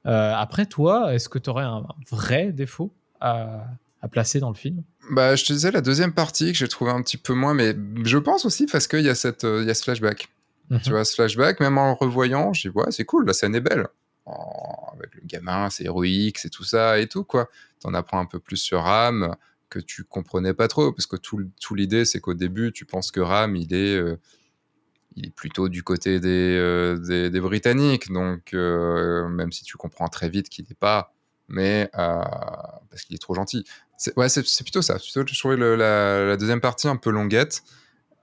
Après, toi, est-ce que tu aurais un vrai défaut à placer dans le film? Je te disais la deuxième partie que j'ai trouvé un petit peu moins, mais je pense aussi parce qu'il y a il y a ce flashback. Tu Mhm. vois, ce flashback, même en le revoyant, je dis ouais, c'est cool, la scène est belle. Avec le gamin, c'est héroïque, c'est tout ça et tout, quoi. T'en apprends un peu plus sur Ram que tu comprenais pas trop, parce que tout l'idée, c'est qu'au début, tu penses que Ram, il est plutôt du côté des Britanniques, donc même si tu comprends très vite qu'il n'est pas, mais parce qu'il est trop gentil. C'est plutôt ça. Je trouvais la deuxième partie un peu longuette,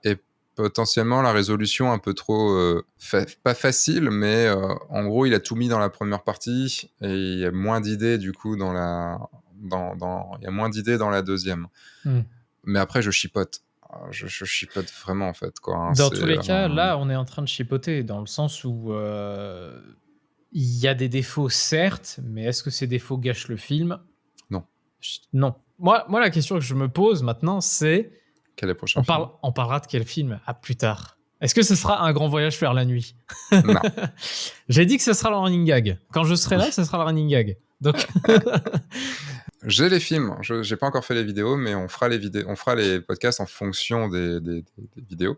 et potentiellement la résolution un peu trop pas facile, mais en gros il a tout mis dans la première partie et il y a moins d'idées du coup il y a moins d'idées dans la deuxième. Hmm. Mais après je chipote. Je chipote vraiment en fait, quoi, hein. Dans tous les cas, là, on est en train de chipoter, dans le sens où Il y a des défauts, certes, mais est-ce que ces défauts gâchent le film? Non. Non. Moi, la question que je me pose maintenant, c'est Quel est le prochain film? on parlera de quel film à plus tard. Est-ce que ce sera Un grand voyage vers la nuit? Non. J'ai dit que ce sera le running gag. Quand je serai là, ce sera le running gag. Donc, J'ai les films, j'ai pas encore fait les vidéos, mais on fera les podcasts en fonction des vidéos.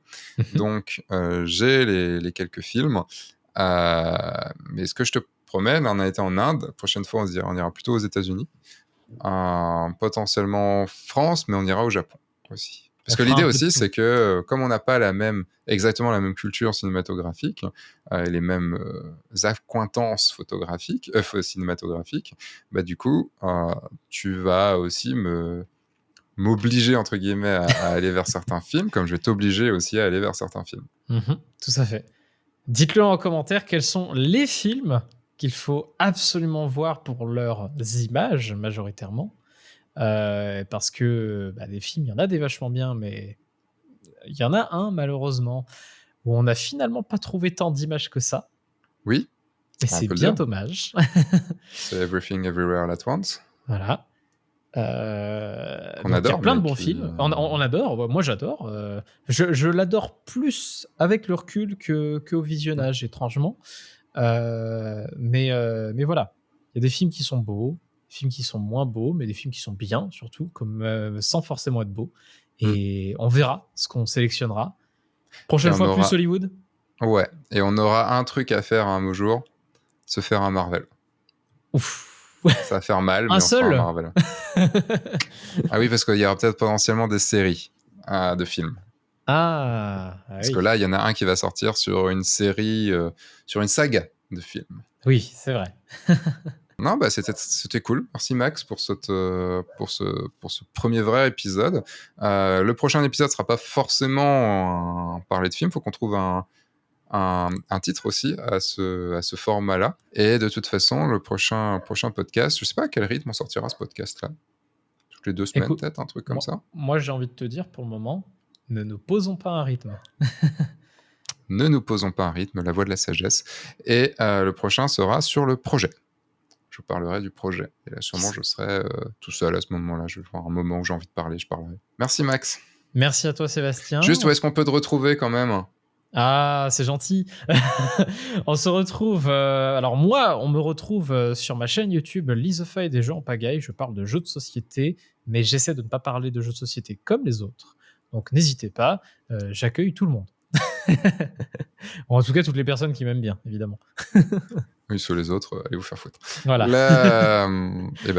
Donc, j'ai les quelques films. Mais ce que je te promets, là, on a été en Inde. La prochaine fois, on ira plutôt aux États-Unis. Potentiellement France, mais on ira au Japon aussi. Parce que l'idée aussi, c'est que comme on n'a pas exactement la même culture cinématographique, les mêmes accointances cinématographiques, bah, du coup, tu vas aussi m'obliger, entre guillemets, à aller vers certains films, comme je vais t'obliger aussi à aller vers certains films. Tout à fait. Dites-le en commentaire quels sont les films qu'il faut absolument voir pour leurs images, majoritairement. Parce que des films, il y en a des vachement bien, mais il y en a un, malheureusement, où on n'a finalement pas trouvé tant d'images que ça. Oui, Et on c'est peut le bien dire. dommage. C'est Everything Everywhere All at Once. Voilà. Qu'on Donc il y a adore, plein de mais bons qui- films. On adore. Moi, j'adore. Je l'adore plus avec le recul qu'au visionnage, étrangement. Mais voilà. Il y a des films qui sont beaux, des films qui sont moins beaux, mais des films qui sont bien, surtout, comme sans forcément être beaux. Et on verra ce qu'on sélectionnera. Prochaine Et on fois, plus aura- Hollywood. Ouais, et on aura un truc à faire un jour, se faire un Marvel. Ouf. Ça va faire mal, Un mais on se fera un seul. Marvel. Ah oui, parce qu'il y aura peut-être potentiellement des séries de films. Parce Oui. que là, il y en a un qui va sortir sur une série, sur une saga de films. Oui, c'est vrai. Non, bah c'était cool. Merci Max pour ce premier vrai épisode. Le prochain épisode sera pas forcément parler de film. Faut qu'on trouve un titre aussi à ce format-là. Et de toute façon, le prochain podcast, je sais pas à quel rythme on sortira ce podcast-là. Toutes les 2 semaines, Écoute, peut-être, un truc comme ça. Moi, j'ai envie de te dire, pour le moment, ne nous posons pas un rythme. Ne nous posons pas un rythme, la voie de la sagesse. Et le prochain sera sur le projet. Je parlerai du projet. Et là, sûrement, je serai tout seul à ce moment-là. Je vais voir un moment où j'ai envie de parler, je parlerai. Merci Max. Merci à toi, Sébastien. Juste, où est-ce qu'on peut te retrouver quand même? Ah, c'est gentil. On se retrouve. Alors, moi, on me retrouve sur ma chaîne YouTube Lisopha et des jeux en pagaille. Je parle de jeux de société, mais j'essaie de ne pas parler de jeux de société comme les autres. Donc, n'hésitez pas. J'accueille tout le monde. Bon, en tout cas, toutes les personnes qui m'aiment bien, évidemment. Oui, sur les autres, allez vous faire foutre. Voilà. Là,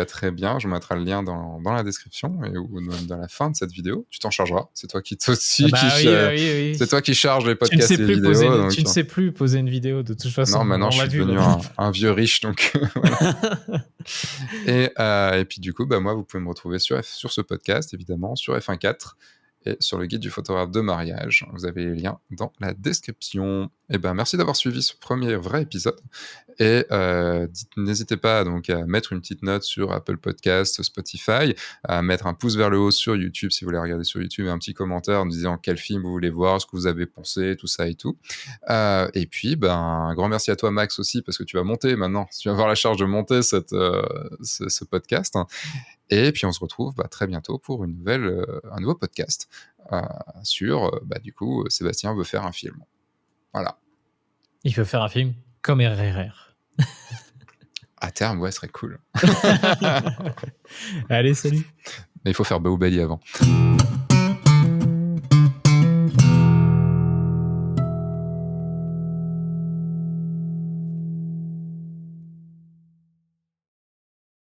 très bien, je mettrai le lien dans la description ou même dans la fin de cette vidéo. Tu t'en chargeras. C'est toi qui Oui. C'est toi qui charge les podcasts et les vidéos. Tu ne sais plus poser une vidéo de toute façon. Non, maintenant je suis devenu un vieux riche, donc voilà. Et puis du coup, moi, vous pouvez me retrouver sur ce podcast, évidemment, sur F1.4 et sur le guide du photographe de mariage. Vous avez les liens dans la description. Et merci d'avoir suivi ce premier vrai épisode. Et n'hésitez pas donc à mettre une petite note sur Apple Podcast, Spotify, à mettre un pouce vers le haut sur YouTube si vous voulez regarder sur YouTube et un petit commentaire en disant quel film vous voulez voir, ce que vous avez pensé, tout ça et tout. Et puis, un grand merci à toi Max aussi parce que tu vas monter maintenant. Tu vas avoir la charge de monter ce podcast. Et puis on se retrouve très bientôt pour un nouveau podcast sur, du coup, Sébastien veut faire un film. Voilà. Il veut faire un film comme RRR. À terme, ouais, ce serait cool. Allez, salut. Mais il faut faire Baobali avant.